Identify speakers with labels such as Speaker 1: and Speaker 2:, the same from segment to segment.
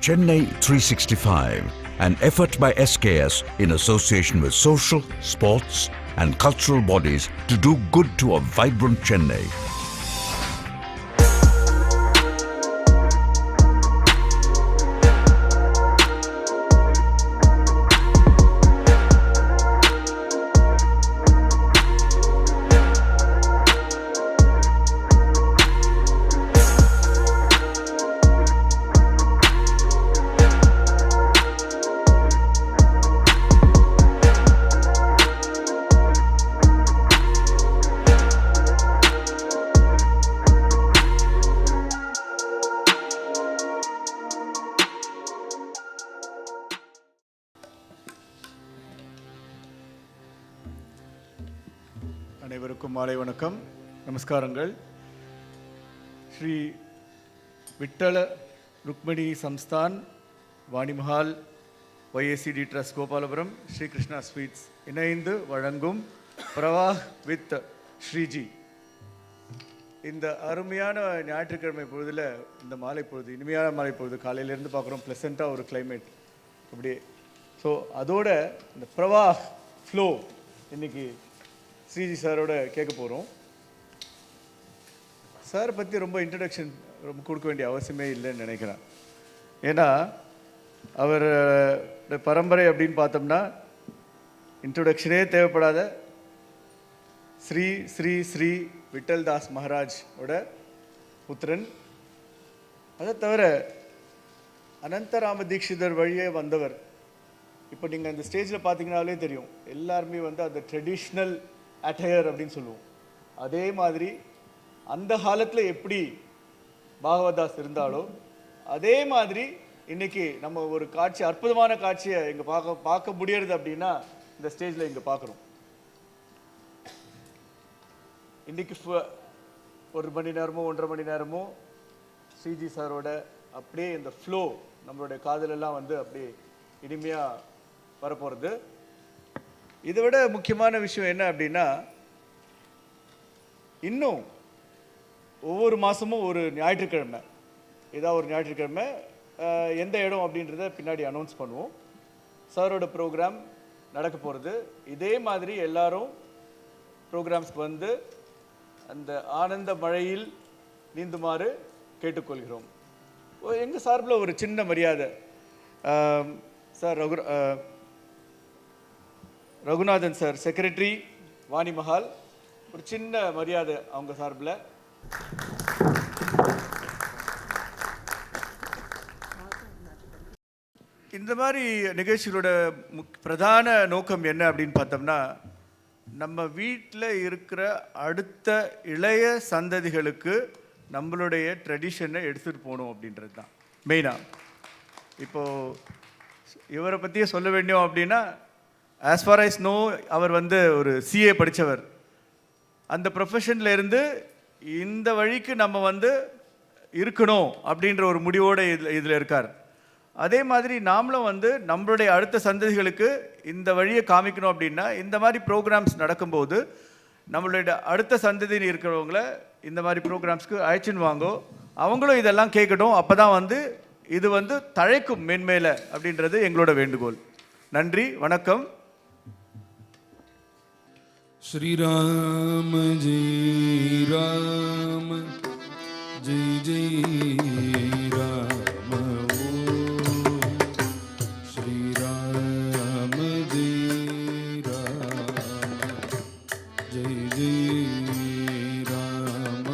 Speaker 1: Chennai 365, an effort by SKS in association with social, sports and cultural bodies to do good to a vibrant Chennai.
Speaker 2: அனைவருக்கும் மாலை வணக்கம், நமஸ்காரங்கள். Shri Vittala Rukmini Samsthan Vani Mahal YACD trust Gopalapuram Shri Krishna sweets இணைந்து வழங்கும் பிரவாஹ் with Sreeji. இந்த அருமையான ஞாயிற்றுக்கிழமை பொழுதில் இந்த மாலை பொழுது, இனிமையான மாலை பொழுது, காலையிலேருந்து பார்க்குறோம், ப்ளசண்ட்டாக ஒரு கிளைமேட் அப்படியே. ஸோ அதோட இந்த பிரவாஹ் ஃப்ளோ இன்னைக்கு ஸ்ரீஜி சாரோட கேட்க போகிறோம். சாரை பற்றி ரொம்ப இன்ட்ரடக்ஷன் ரொம்ப கொடுக்க வேண்டிய அவசியமே இல்லைன்னு நினைக்கிறேன். ஏன்னா அவர் பரம்பரை அப்படின்னு பார்த்தோம்னா இன்ட்ரொடக்ஷனே தேவைப்படாத ஸ்ரீ ஸ்ரீ ஸ்ரீ விட்டல்தாஸ் மகாராஜ் ஓட புத்திரன். அதை தவிர அனந்தராம தீக்ஷிதர் வழியே வந்தவர். இப்போ நீங்கள் அந்த ஸ்டேஜில் பார்த்தீங்கன்னாலே தெரியும், எல்லாருமே வந்து அந்த ட்ரெடிஷ்னல் அட்டையர் அப்படின்னு சொல்லுவோம். அதே மாதிரி அந்த காலத்தில் எப்படி பாகவதாஸ் இருந்தாலோ அதே மாதிரி இன்னைக்கு நம்ம ஒரு காட்சி, அற்புதமான காட்சியை இங்கே பார்க்க முடியறது அப்படின்னா இந்த ஸ்டேஜில் இங்கே பார்க்குறோம். இன்னைக்கு 1 மணி நேரமோ 1.5 மணி நேரமோ ஸ்ரீஜி சாரோட அப்படியே இந்த ஃப்ளோ நம்மளுடைய காதலெல்லாம் வந்து அப்படியே இனிமையாக வரப்போகிறது. இதை விட முக்கியமான விஷயம் என்ன அப்படின்னா, இன்னும் ஒவ்வொரு மாதமும் ஒரு ஞாயிற்றுக்கிழமை, ஏதாவது ஒரு ஞாயிற்றுக்கிழமை எந்த இடம் அப்படின்றத பின்னாடி அனௌன்ஸ் பண்ணுவோம். சாரோட ப்ரோக்ராம் நடக்க போகிறது. இதே மாதிரி எல்லாரும் ப்ரோக்ராம்ஸ்க்கு வந்து அந்த ஆனந்த மழையில் நீந்துமாறு கேட்டுக்கொள்கிறோம். எங்கள் சார்பில் ஒரு சின்ன மரியாதை. Sir Raghunathan sir, secretary Vani Mahal, ஒரு சின்ன மரியாதை அவங்க சார்பில். இந்த மாதிரி நிகழ்ச்சிகளோட பிரதான நோக்கம் என்ன அப்படின்னு பார்த்தோம்னா, நம்ம வீட்டில் இருக்கிற அடுத்த இளைய சந்ததிகளுக்கு நம்மளுடைய ட்ரெடிஷனை எடுத்துகிட்டு போகணும் அப்படின்றது தான் மெயினாக. இப்போது இவரை பற்றியே சொல்ல வேண்டியோம் அப்படின்னா, ஆஸ் ஃபார் ஐஸ் நோ, அவர் வந்து ஒரு CA படித்தவர். அந்த ப்ரொஃபஷனில் இருந்து இந்த வழிக்கு நம்ம வந்து இருக்கணும் அப்படின்ற ஒரு முடிவோடு இதில் இருக்கார். அதே மாதிரி நாமளும் வந்து நம்மளுடைய அடுத்த சந்ததிகளுக்கு இந்த வழியை காமிக்கணும் அப்படின்னா, இந்த மாதிரி ப்ரோக்ராம்ஸ் நடக்கும்போது நம்மளுடைய அடுத்த சந்ததின்னு இருக்கிறவங்கள இந்த மாதிரி ப்ரோக்ராம்ஸ்க்கு அழைச்சின்னு வாங்கோ, அவங்களும் இதெல்லாம் கேட்கட்டும். அப்போ தான் வந்து இது வந்து தழைக்கும் மேன்மேல அப்படின்றது எங்களோட வேண்டுகோள். நன்றி, வணக்கம்.
Speaker 3: ஸ்ரீராம ஜெய் ராம ஜெய் ஜெய் ராம ஓம் ஸ்ரீராம ஜெய் ராம ஜெய் ஜெய் ராம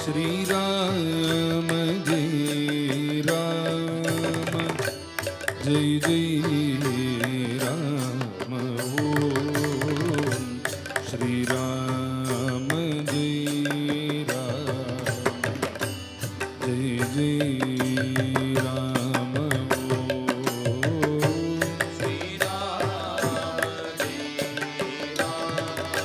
Speaker 3: श्रीराम जय राम जय जय राम ओम श्रीराम जय राम जय जय राम ओम श्रीराम जय राम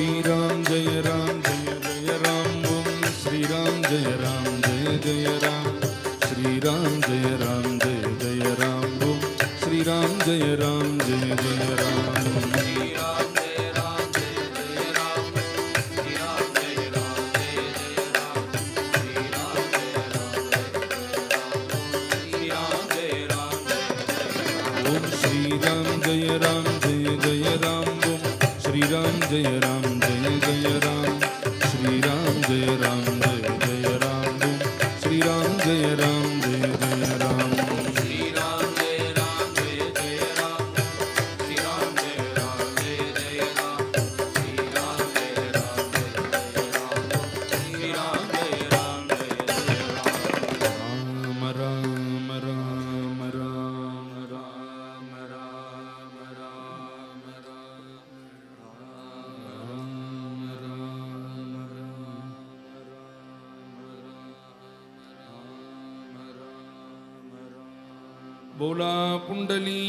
Speaker 3: श्रीराम जय राम जय जय राम ओम श्रीराम जय राम जय जय राम श्रीराम जय राम जय जय राम ओम श्रीराम जय राम जय जय राम ओम श्रीराम जय राम जय जय राम ओम श्रीराम जय राम जय जय राम श्रीराम जय राम जय जय राम ओम श्रीराम जय राम जय जय राम श्रीराम जय राम जय जय राम श्रीराम जय राम जय जय राम श्रीराम जय राम जय जय राम श्रीराम जय राम जय जय राम राम राम राम राम राम राम बोला पुंडली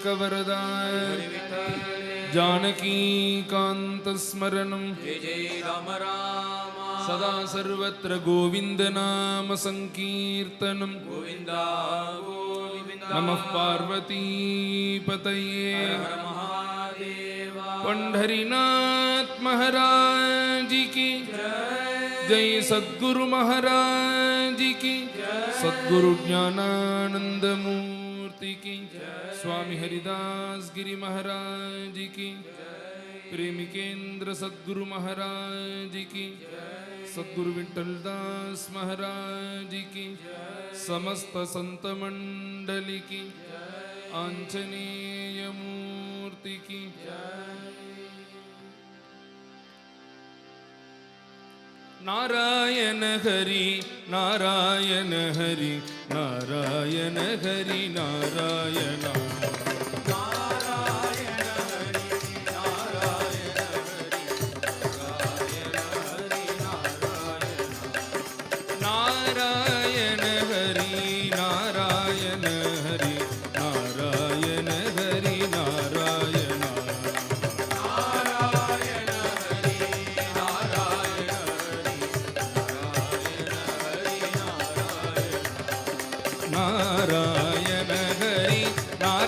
Speaker 3: कवरदाय जानकी कांत स्मरणं
Speaker 4: जय जय राम राम
Speaker 3: सदा सर्वत्र गोविंद नाम संकीर्तनं
Speaker 4: गोविंदा गोविंदा
Speaker 3: नमः पार्वती पतये
Speaker 4: हर महादेवा
Speaker 3: पंढरीनाथ महाराज की जय सद्गुरु महाराज की सद्गुरु ज्ञानानंद मूर्ति की स्वामी हरिदास गिरी महाराज की प्रेमिकेंद्र सद्गुरु महाराज की सद्गुरु विठ्ठलदास महाराज की समस्त संत मंडली की आंजनेय मूर्ति की नारायण हरि नारायण हरि नारायण हरि नारायण नारायण हरि नारायण हरि नारायण हरि नारायण नारायण हरि नारायण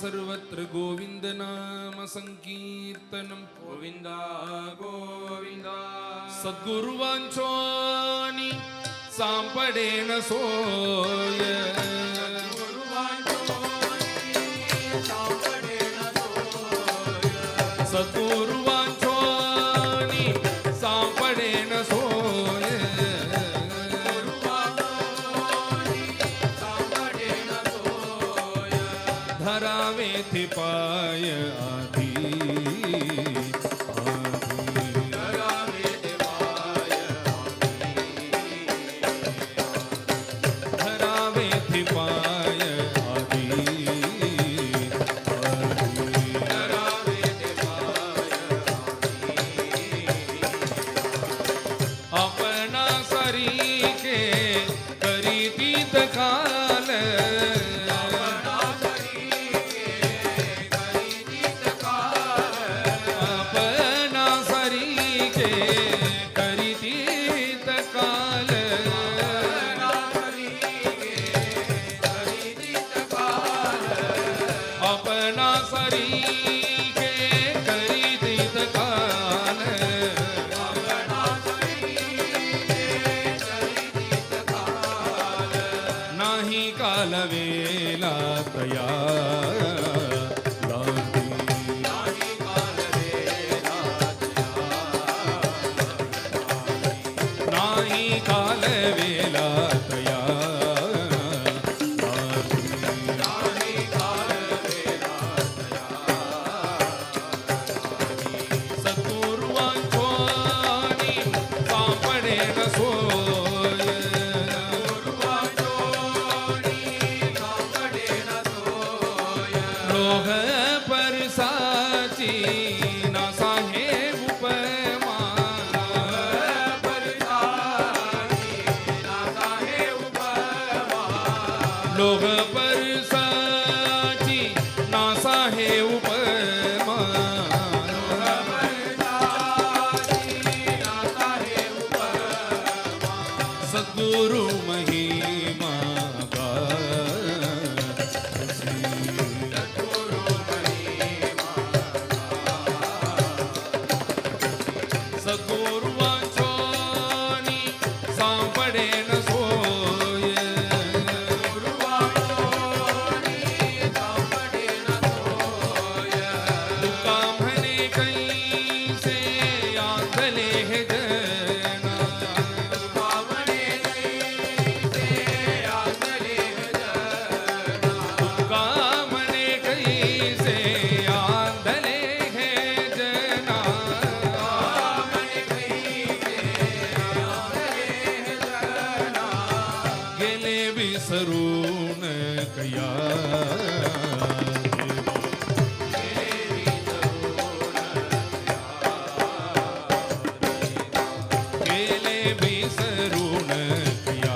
Speaker 3: सर्वत्र गोविंद नाम संकीर्तनम
Speaker 4: गोविंद गोविंद
Speaker 3: सद्गुरुवांचोनी सांपडेन सोय सद्गुरुवांचोनी सांपडेन सोय धरावे थे पाय आधी धरावे थे पाय आधी अपना सरी के करी तीत काल अपना सरी के करी तीत काल अपना सरी के करी तीत काल नाही काल वेला तया नाही काल वेला तया सद्गुरुवांचोनी सांपडेन सोय लोह परसाची नासा हे उपमा लोह परसाची नासा हे उपमा सद्गुरु महिमा का सद्गुरुवांचोनी सांपडेन सोय तुका म्हणे कैसे आंधले हे जना तुका म्हणे कैसे आंधले हे जना गेले विसरून कया गेले विसरून कया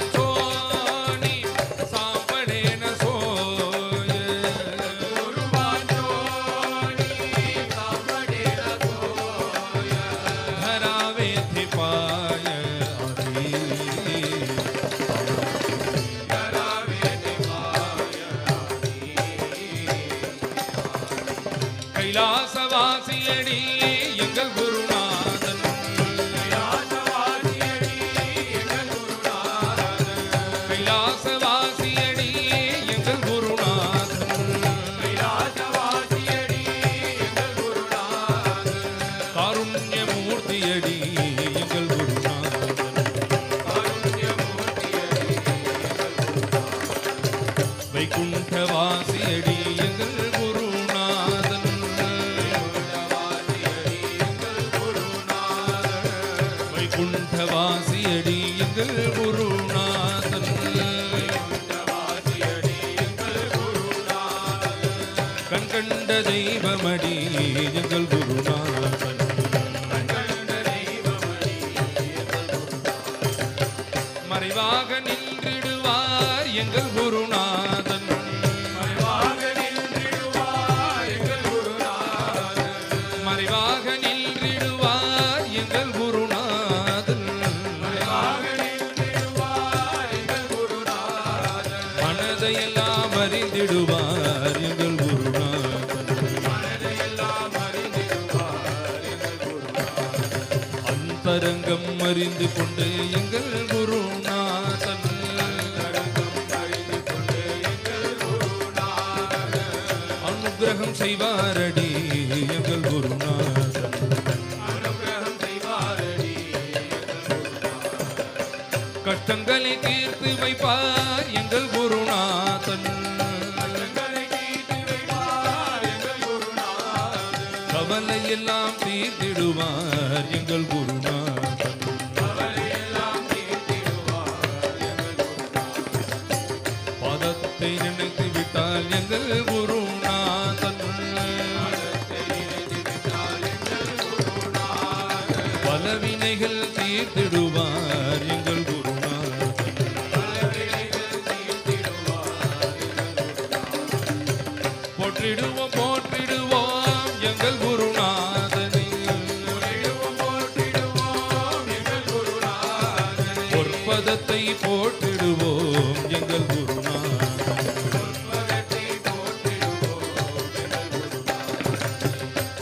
Speaker 3: सद्गुरुवांचोनी सांपडेन सोय धरावे थे पाय आधी கைலாசவாசியடி எங்கள் குருநாதன் கைலாசவாசியடி எங்கள் குருநாதன் காருண்யமூர்த்தியடி எங்கள் குருநாதன் வைகுண்டவாசியடி எங்கள் குருநாதன் வைகுண்டவாசியடி எங்கள் குருநாதன் கண்கண்ட தெய்வமடி எங்கள் குருநாதன் மறைவாக நின்றிடுவார் எங்கள் குருநாதன் மறைவாக நின்றிடுவார் எங்கள் அறிந்திடுவார் எங்கள் குருநாதன். அந்தரங்கம் அறிந்து கொண்டு எங்கள் குருநாதன். அனுக்கிரகம் செய்வாரடி எங்கள் குருநாதன். கஷ்டங்களை தீர்த்து வைப்பார் எங்கள் குருநாதன். கவலை எல்லாம் தீர்த்திடுவார் எங்கள் குருநாதன். பாதத்தை நினைத்து விட்டால் எங்கள் குருநாதன். பலவினைகள் தீர்த்திடுவார் எங்கள் குருநாதன். போற்றிடுவோம் போற்றிடுவோம் எங்கள் குருநாதனை. பொற்பதத்தை போற்றிடுவோம் எங்கள் குருநாதன்.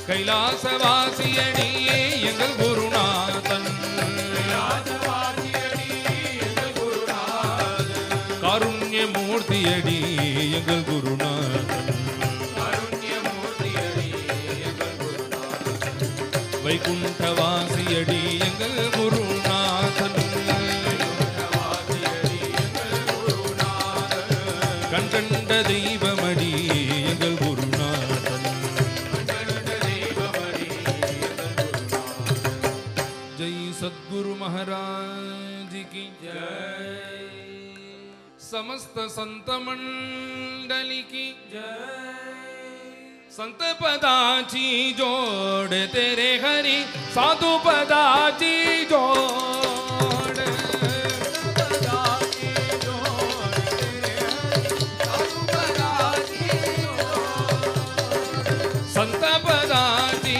Speaker 3: கைலாசவாசியடியே எங்கள் குருநாதன். காருண்யமூர்த்தியடி எங்கள் குருநாதன். வைகுண்டவாசியடி எங்கள் குருநாதன். கண்கண்ட தெய்வமடி எங்கள் குருநாதன். ஜெய் சத்குரு महाराज की जय. समस्त संत मंडली की जय. संत पदाची जोड तेरे हरी साधु पदाची जोड. संत पदाची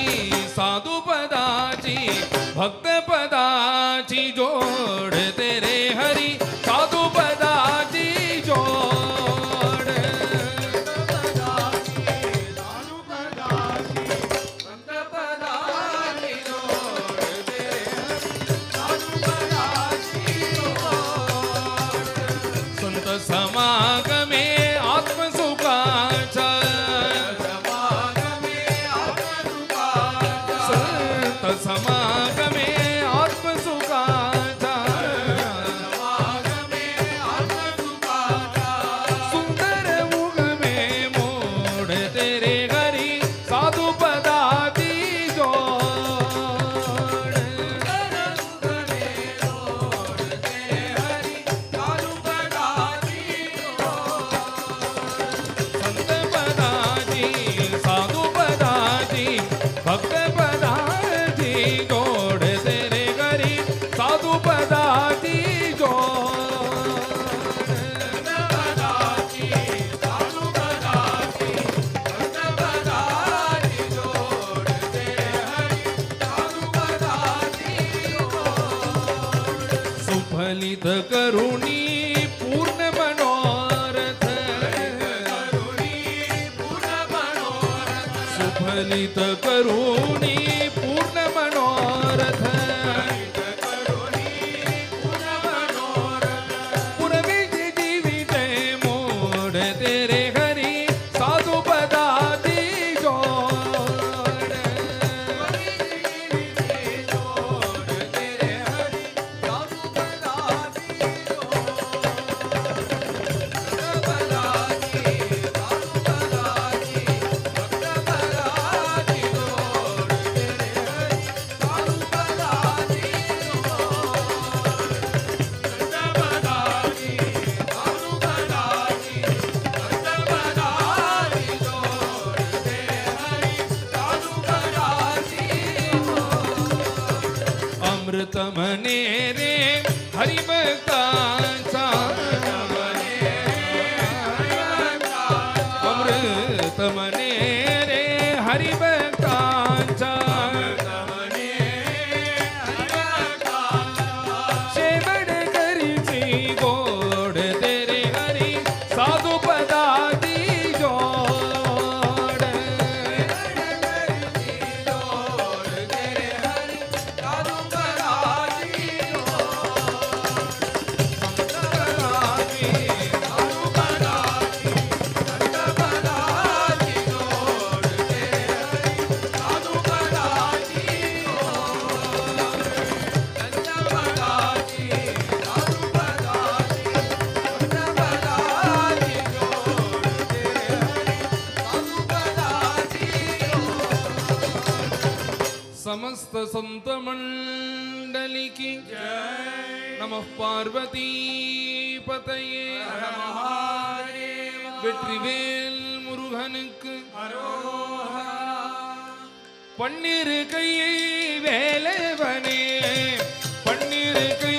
Speaker 3: साधु पदाची भक्त पदाची जोड तेरे हरी साधु पदाची जोड. संत समागमे आत्मसुखाचा. संत समागमे आत्मसुखाचा. सुंदर उगमे मोड तेरे घरी साधु पदाची जोड. संत पदाची साधु पदाची भक्त पदाची जोड तेरे घरी साधु पदाची जोड. सुफलित करुणी पूर्ण मनोरथ. सुफलित करुणी पूर्ण मनोरथ. पुरविजे जीविते मोड तेरे हरी साधु पदाची जोड. अमृत मने रे हरिभक्तांचा. अमृत मने रे हरिभक्तांचा. शेवड करीची गोड तेरे हरी साधु पदाची समस्त संत मंडली की नमः पार्वती पतये வெற்றிவேல் முருகனுக்கு பன்னிரு கையை வேலவனே பன்னிரு கை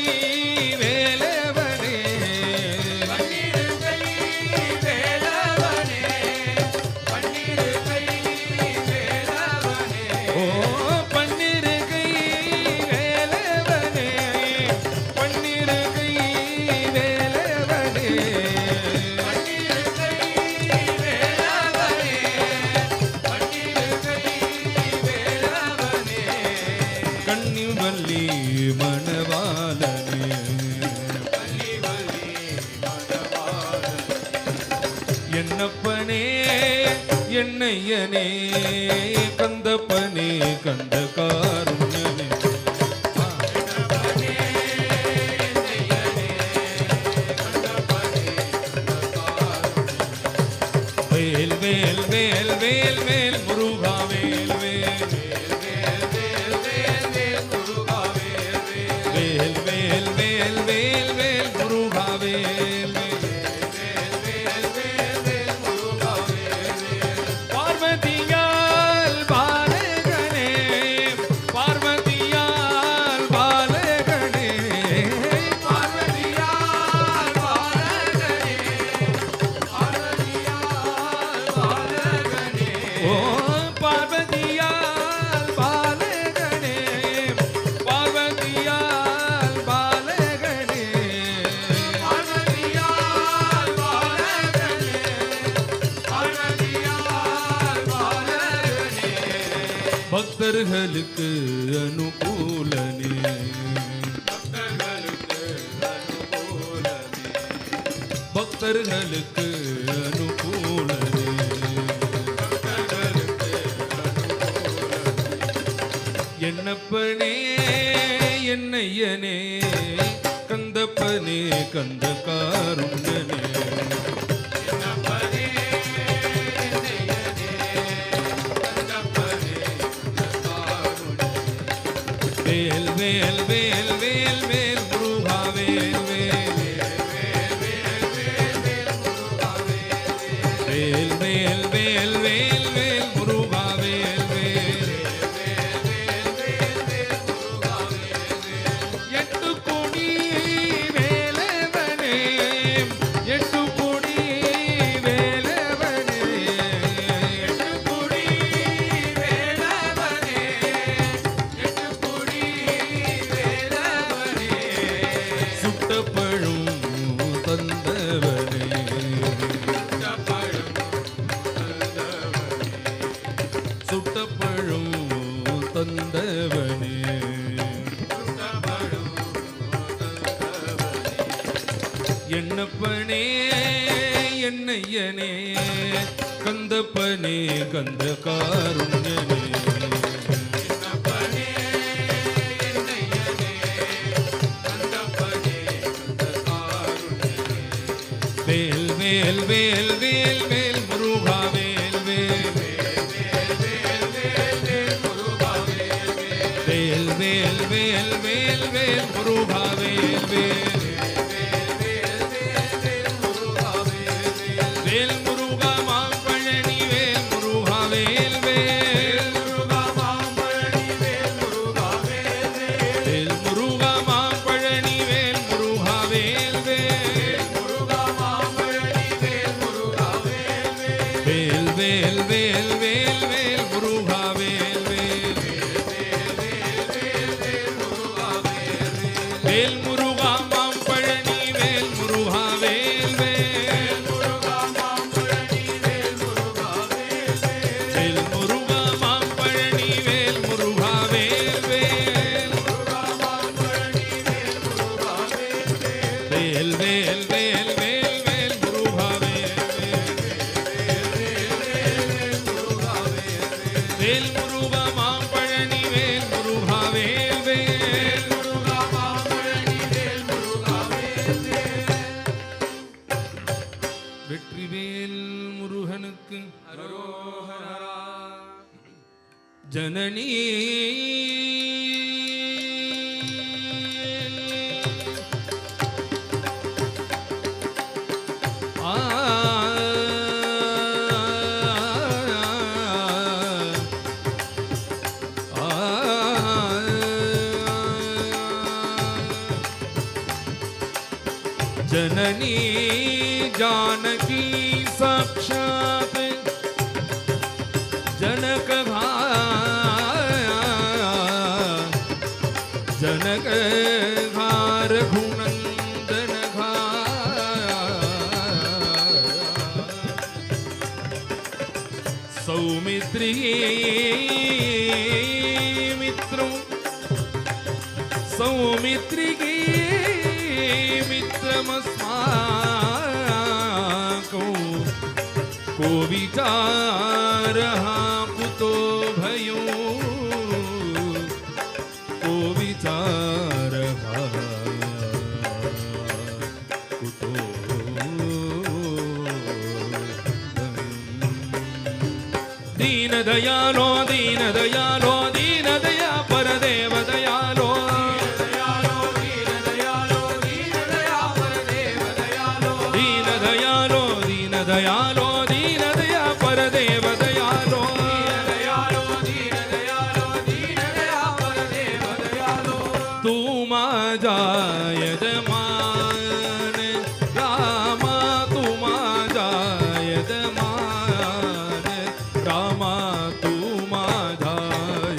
Speaker 3: வேலவனே
Speaker 4: பன்னிரு கை வேலவனே பன்னிரு கை வேலவனே
Speaker 3: ஓ பன்னிரு கை வேலவனே பன்னிரு கை வேலவனே
Speaker 4: பன்னிரு கை வேலவனே பன்னிரு கை வேலவனே
Speaker 3: கண்ணில் வள்ளி மணவாளனே
Speaker 4: வள்ளி வள்ளி மணவாளனே
Speaker 3: என்னப்பனே என்னையனே கந்தப்பனே கந்த காருண்யனே வேல் வேல் வேல் வேல் வேல் முருகா வேல் வேல் வேல் வேல் முருகா வேல் பார்வதியால் பாலகனே பார்வதியால் பாலகனே
Speaker 4: பார்வதியால் பாலகனே பார்வதியால் பாலகனே
Speaker 3: ஓ பார்வதியால் பாலகனே பார்வதியால் பாலகனே
Speaker 4: பார்வதியால் பாலகனே பார்வதியால் பாலகனே
Speaker 3: பக்தர்களுக்கு அனுகூலனே பக்தர்களுக்கு அனுகூலனே என்னப்பனே என்னையனே கந்தப்பனே கந்த காருண்யனே வேல் வேல் வேல் வேல் வேல் முருகா வேல் வேல் வேல் வேல் வேல் வேல் வேல் முருகா வேல் வேல் எட்டு கொடி வேலவனே எட்டு கொடி வேலவனே
Speaker 4: எட்டுக்குடி வேலவனே எட்டுக்குடி வேலவனே
Speaker 3: சுட்டப்பழும் தந்தவனே சுட்டப்பழும் தந்தவனே என்னப்பனே என்னையனே கந்தப்பனே கந்த காருண்யனே வேல் வேல் வேல் வேல் வேல் முருகா வேல் வேல் வேல் வேல் வேல் வேல் வேல் முருகா வேல் வேல் வேல் முருகா மாம்பழனி வேல் முருகா வேல் வேல் வேல் முருகா மாம்பழனி வேல் முருகா வேல் வேல் வேல் வேல் வேல் வேல் வேல் முருகா வேல் வேல் வேல் முருகா மாம்பழனி வேல் முருகா வேல் வேல் வேல் முருகா மாம்பழனி வேல் முருகா வேல் வேல் வேல் வேல் வேல் வேல் வேல் முருகா வேல் வேல் முருகா மாம்பழனி வேல் முருகா வேல் வேல் வெற்றிவேல் முருகனுக்கு जननी जननी जानकी साक्षात् जनक जनक रघुनंदन सौमित्री मित्रों सौमित्री मित्रमस्माकं को विचारः कुतो भयो को विचारः कुतो दीन दयालो दीन दयालो दीन दया परदेव दयालो दयालो दीन दया परदेव दयालो
Speaker 4: दीन दयालो दीन दया परदेव दयालो
Speaker 3: तू माझा यजमान रामा तू माझा यजमान रामा तू माझा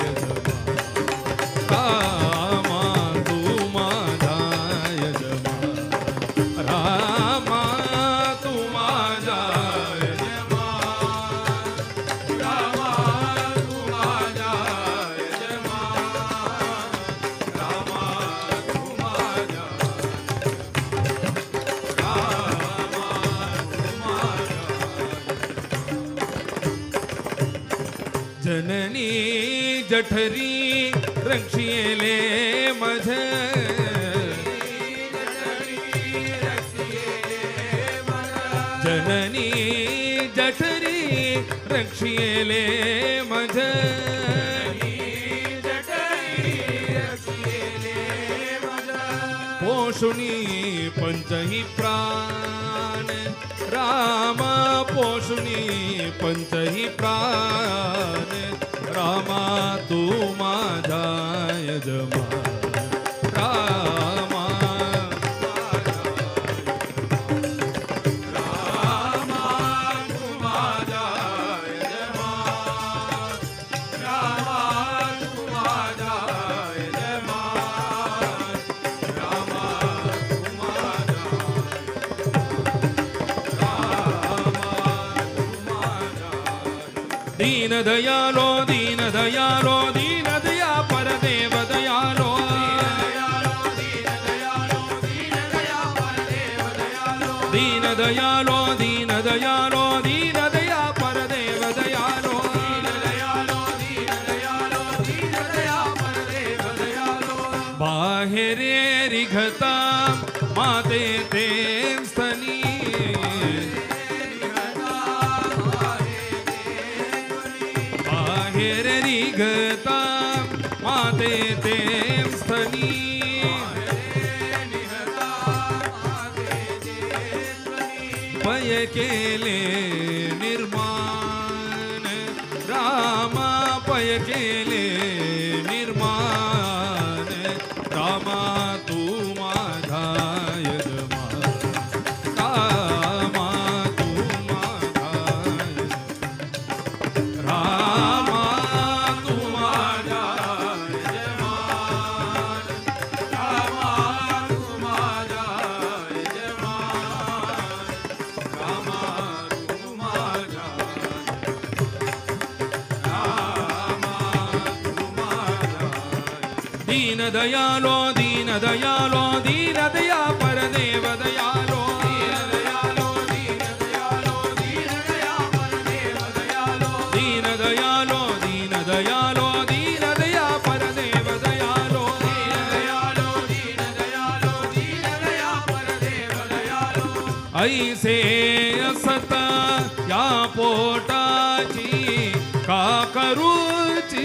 Speaker 3: यजमान रामा तू माझा यजमान रामा तू माझा जननी जठरी रक्षियेले मझ जननी जठरी रक्षियेले मझ पोषुनी पंचही प्राण रामा पोषुनी पंचही प्राण रामा तू माझा यजमान रामा दीन दयालो दीन दयालो दीन दया परदेव दयालो दीन दयालो दीन दया परदेव दयालो दीन दयालो दीन दयालो दीन दया परदेव दयालो दीन दयालो दीन दयालो दीन दया परदेव दयालो बाहेरे रिघता माते ते स्तनी रिघता माते ते स्तनी पय केले निर्माण रामा पय केले निर्माण रामा तू माझा यजमान रामा तू माझा रामा दीन दयालो दीन दयालो दीन दया परदेव दयालो दीन दयालो दीन दयालो दीन दया परदेव दयालो दीन दयालो दीन दयालो दीन दया परदेव दयालो दीन दयालो दीन दयालो दीन दया परदेव दयालो ऐसे असत या पोटाची का करूची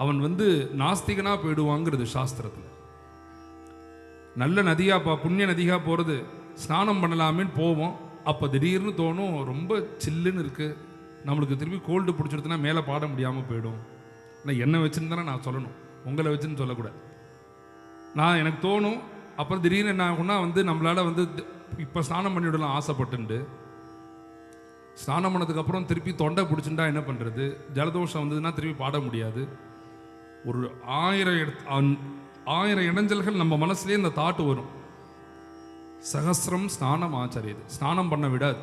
Speaker 3: அவன் வந்து நாஸ்திகனா போயிடுவாங்கிறது சாஸ்திரத்தில். நல்ல நதியா புண்ணிய நதியா போகிறது, ஸ்நானம் பண்ணலாமேன்னு போவோம். அப்போ திடீர்னு தோணும் ரொம்ப சில்லுன்னு இருக்குது, நம்மளுக்கு திருப்பி கோல்டு பிடிச்சிடுதுன்னா மேலே பாட முடியாமல் போயிடும். ஆனால் என்னை வச்சுன்னு தானே நான் சொல்லணும், உங்களை வச்சுன்னு சொல்லக்கூடாது. எனக்கு தோணும். அப்புறம் திடீர்னு என்ன ஆகும்னா வந்து நம்மளால் வந்து இப்போ ஸ்நானம் பண்ணிவிடலாம் ஆசைப்பட்டுண்டு, ஸ்நானம் பண்ணதுக்கப்புறம் திருப்பி தொண்டை பிடிச்சுட்டா என்ன பண்ணுறது, ஜலதோஷம் வந்ததுன்னா திருப்பி பாட முடியாது. ஒரு 1000 இடைஞ்சல்கள் நம்ம மனசுலேயே இந்த தாட்டு வரும். சகசிரம் ஸ்நானம் ஆச்சரியது, ஸ்நானம் பண்ண விடாது.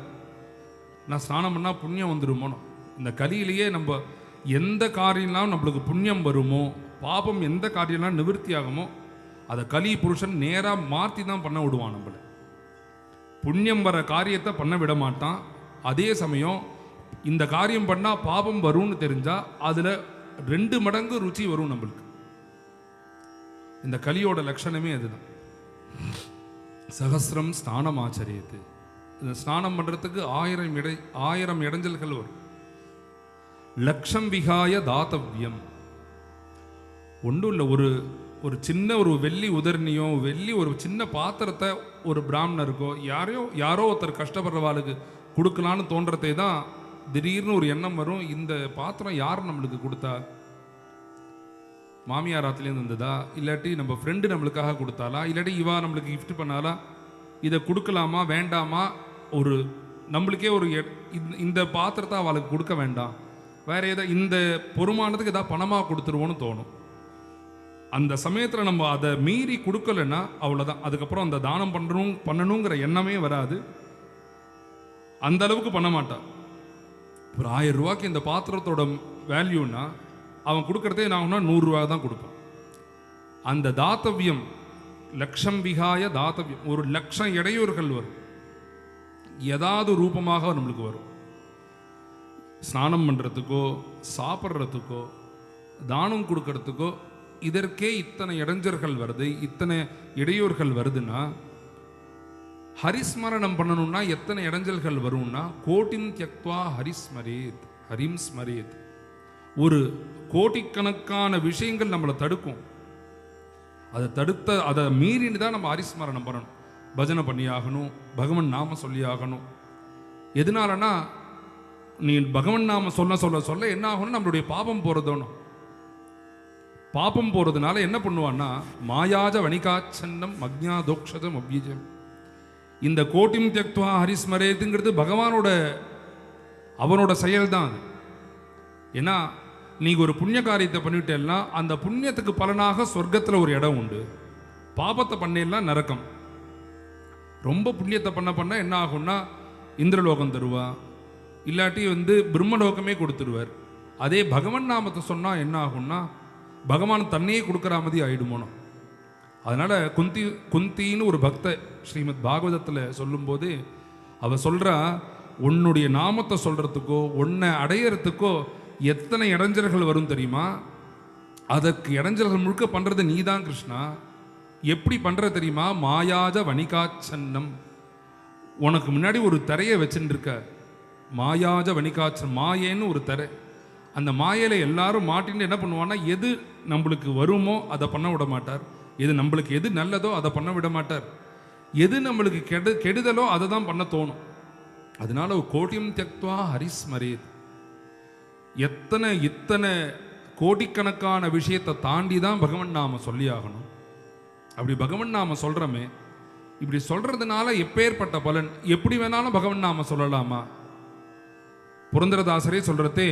Speaker 3: நான் ஸ்நானம் பண்ணால் புண்ணியம் வந்துடுமோ, இந்த கலியிலேயே நம்ம எந்த காரியம்லாம் நம்மளுக்கு புண்ணியம் வருமோ, பாபம் எந்த காரியம்லாம் நிவர்த்தி ஆகுமோ அதை கலி புருஷன் நேராக மாற்றி தான் பண்ண விடுவான். நம்மளை புண்ணியம் வர காரியத்தை பண்ண விட மாட்டான். அதே சமயம் இந்த காரியம் பண்ணால் பாபம் வரும்னு தெரிஞ்சால் அதில் 2 மடங்கு ருச்சி வரும் நம்மளுக்கு. இந்த கலியோட லட்சணமே அதுதான். சகசிரம் ஸ்நானம் ஆச்சரியத்து. இந்த ஸ்நானம் பண்ணுறதுக்கு 1000 இடைஞ்சல்கள் வரும். லட்சம் விகாய தாத்தவ்யம். ஒன்றும் இல்லை, ஒரு சின்ன ஒரு வெள்ளி உதர்ணியோ ஒரு சின்ன பாத்திரத்தை ஒரு பிராமணருக்கோ யாரோ ஒருத்தர் கஷ்டப்படுறவாளுக்கு கொடுக்கலான்னு தோன்றதே தான் திடீர்னு ஒரு எண்ணம் வரும். இந்த பாத்திரம் யார் நம்மளுக்கு கொடுத்தா, மாமியார் ஆத்துலேருந்து வந்ததா, இல்லாட்டி நம்ம ஃப்ரெண்டு நம்மளுக்காக கொடுத்தாலா, இல்லாட்டி இவா நம்மளுக்கு கிஃப்ட் பண்ணாலா, இதை கொடுக்கலாமா வேண்டாமா, ஒரு நம்மளுக்கே ஒரு இந்த பாத்திரத்தை அவளுக்கு கொடுக்க வேண்டாம், வேற ஏதாவது இந்த பொறுமானதுக்கு ஏதாவது பணமாக கொடுத்துருவோன்னு தோணும். அந்த சமயத்தில் நம்ம அதை மீறி கொடுக்கலன்னா அவ்வளோதான். அதுக்கப்புறம் அந்த தானம் பண்ணணுங்கிற எண்ணமே வராது. அந்த அளவுக்கு பண்ண மாட்டான். ஒரு 1000 ரூபாய்க்கு இந்த பாத்திரத்தோட வேல்யூன்னா அவன் கொடுக்கறதே நான் 100 ரூபா தான் கொடுப்பான். அந்த தாத்தவியம் லட்சம் விகாய தாத்தவியம், 1,00,000 இடையூறுகள் வரும், ஏதாவது ரூபமாக நம்மளுக்கு வரும். ஸ்நானம் பண்ணுறதுக்கோ சாப்பிட்றதுக்கோ தானம் கொடுக்கறதுக்கோ இதற்கே இத்தனை இடைஞ்சல்கள் வருது, இத்தனை இடையூறுகள் வருதுன்னா ஹரிஸ்மரணம் பண்ணணும்னா எத்தனை இடைஞ்சல்கள் வரும்னா, கோட்டின் தியக்த்வா ஹரிஸ்மரேத் ஹரிம் ஸ்மரேத். ஒரு கோடிக்கணக்கான விஷயங்கள் நம்மளை தடுக்கும். அதை மீறின்னு தான் நம்ம ஹரிஸ்மரணம் பண்ணணும். பஜனை பண்ணி ஆகணும், பகவன் நாம சொல்லி ஆகணும். எதனாலனா நீ பகவன் நாம சொல்ல என்ன ஆகணும், நம்மளுடைய பாபம் போறதோனும். பாபம் போறதுனால என்ன பண்ணுவான்னா, மாயாஜ வணிகாச்சன்னம் அக்ஞாதோக்ஷதம் அவ்யஜம். இந்த கோட்டிம் தியக்த்வா ஹரிஸ்மரேத்துங்கிறது அவனோட செயல் தான் அது. ஏன்னா நீங்க ஒரு புண்ணிய காரியத்தை பண்ணிவிட்டேன்னா அந்த புண்ணியத்துக்கு பலனாக சொர்க்கத்தில் ஒரு இடம் உண்டு. பாபத்தை பண்ணலாம் நரக்கம். ரொம்ப புண்ணியத்தை பண்ண என்ன ஆகும்னா இந்திரலோகம் தருவா, இல்லாட்டி பிரம்மலோகமே கொடுத்துருவார். அதே பகவன் நாமத்தை சொன்னா என்ன ஆகும்னா பகவான் தன்னையே கொடுக்குற மாதிரி ஆயிடுமோனோ. அதனால குந்தின்னு ஒரு பக்த ஸ்ரீமத் பாகவதத்தில் சொல்லும்போது அவ சொல்றா, உன்னுடைய நாமத்தை சொல்றதுக்கோ உன்னை அடையறதுக்கோ எத்தனை இடைஞ்சல்கள் வரும் தெரியுமா? அதற்கு இடைஞ்சல்கள் முழுக்க பண்றது நீதான் கிருஷ்ணா. எப்படி பண்ற தெரியுமா? மாயாஜ வணிகாச்சன்னம். உனக்கு முன்னாடி ஒரு திரையை வச்சுட்டு இருக்க, மாயாஜ வணிகாச்சன், மாயேன்னு ஒரு திரை. அந்த மாயையில எல்லாரும் மாட்டின்னு என்ன பண்ணுவான்னா, எது நம்மளுக்கு வருமோ அதை பண்ண விட மாட்டார், நம்மளுக்கு எது நல்லதோ அதை பண்ண விட மாட்டார், எது நம்மளுக்கு கெடுதலோ அதை தான் பண்ண தோணும். அதனால கோட்டியம் தியக்த்வா ஹரிஸ்மரேத். இத்தனை கோடிக்கணக்கான விஷயத்தை தாண்டி தான் பகவன் நாம சொல்லி ஆகணும். அப்படி பகவன் நாம சொல்றமே, இப்படி சொல்றதுனால எப்பேற்பட்ட பலன், எப்படி வேணாலும் பகவன் நாம சொல்லலாமா? புரந்தரதாசரே சொல்றதே,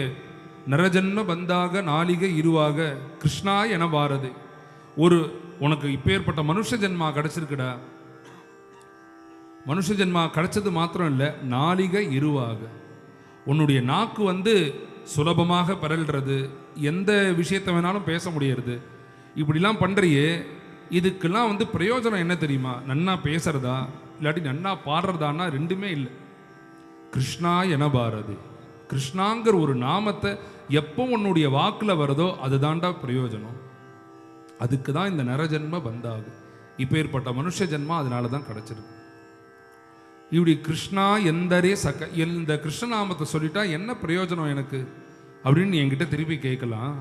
Speaker 3: நரஜன்ம பந்தாக நாளிகை இருவாக கிருஷ்ணா என பாரது. உனக்கு இப்பேற்பட்ட மனுஷ ஜென்மா கிடைச்சிருக்குடா. மனுஷ ஜென்மா கிடைச்சது மாத்திரம் இல்லை, நாளிகை இருவாக உன்னுடைய நாக்கு சுலபமாக பரல்றது, எந்த விஷயத்தை வேணாலும் பேச முடியறது. இப்படிலாம் பண்றியே, இதுக்கெல்லாம் பிரயோஜனம் என்ன தெரியுமா? நன்னா பேசுறதா இல்லாட்டி நன்னா பாடுறதான்னா ரெண்டுமே இல்லை. கிருஷ்ணா என பாரது. கிருஷ்ணாங்கிற ஒரு நாமத்தை எப்போ உன்னுடைய வாக்கில் வருதோ அதுதான்டா பிரயோஜனம். அதுக்கு தான் இந்த நரஜன்ம பந்தாகும். இப்போ ஏற்பட்ட மனுஷ ஜென்மா அதனால தான் கிடைச்சிருக்கு. இப்படி கிருஷ்ணா எந்தரே இந்த கிருஷ்ணநாமத்தை சொல்லிட்டா என்ன பிரயோஜனம் எனக்கு அப்படின்னு என்கிட்ட திருப்பி கேட்கலாம்.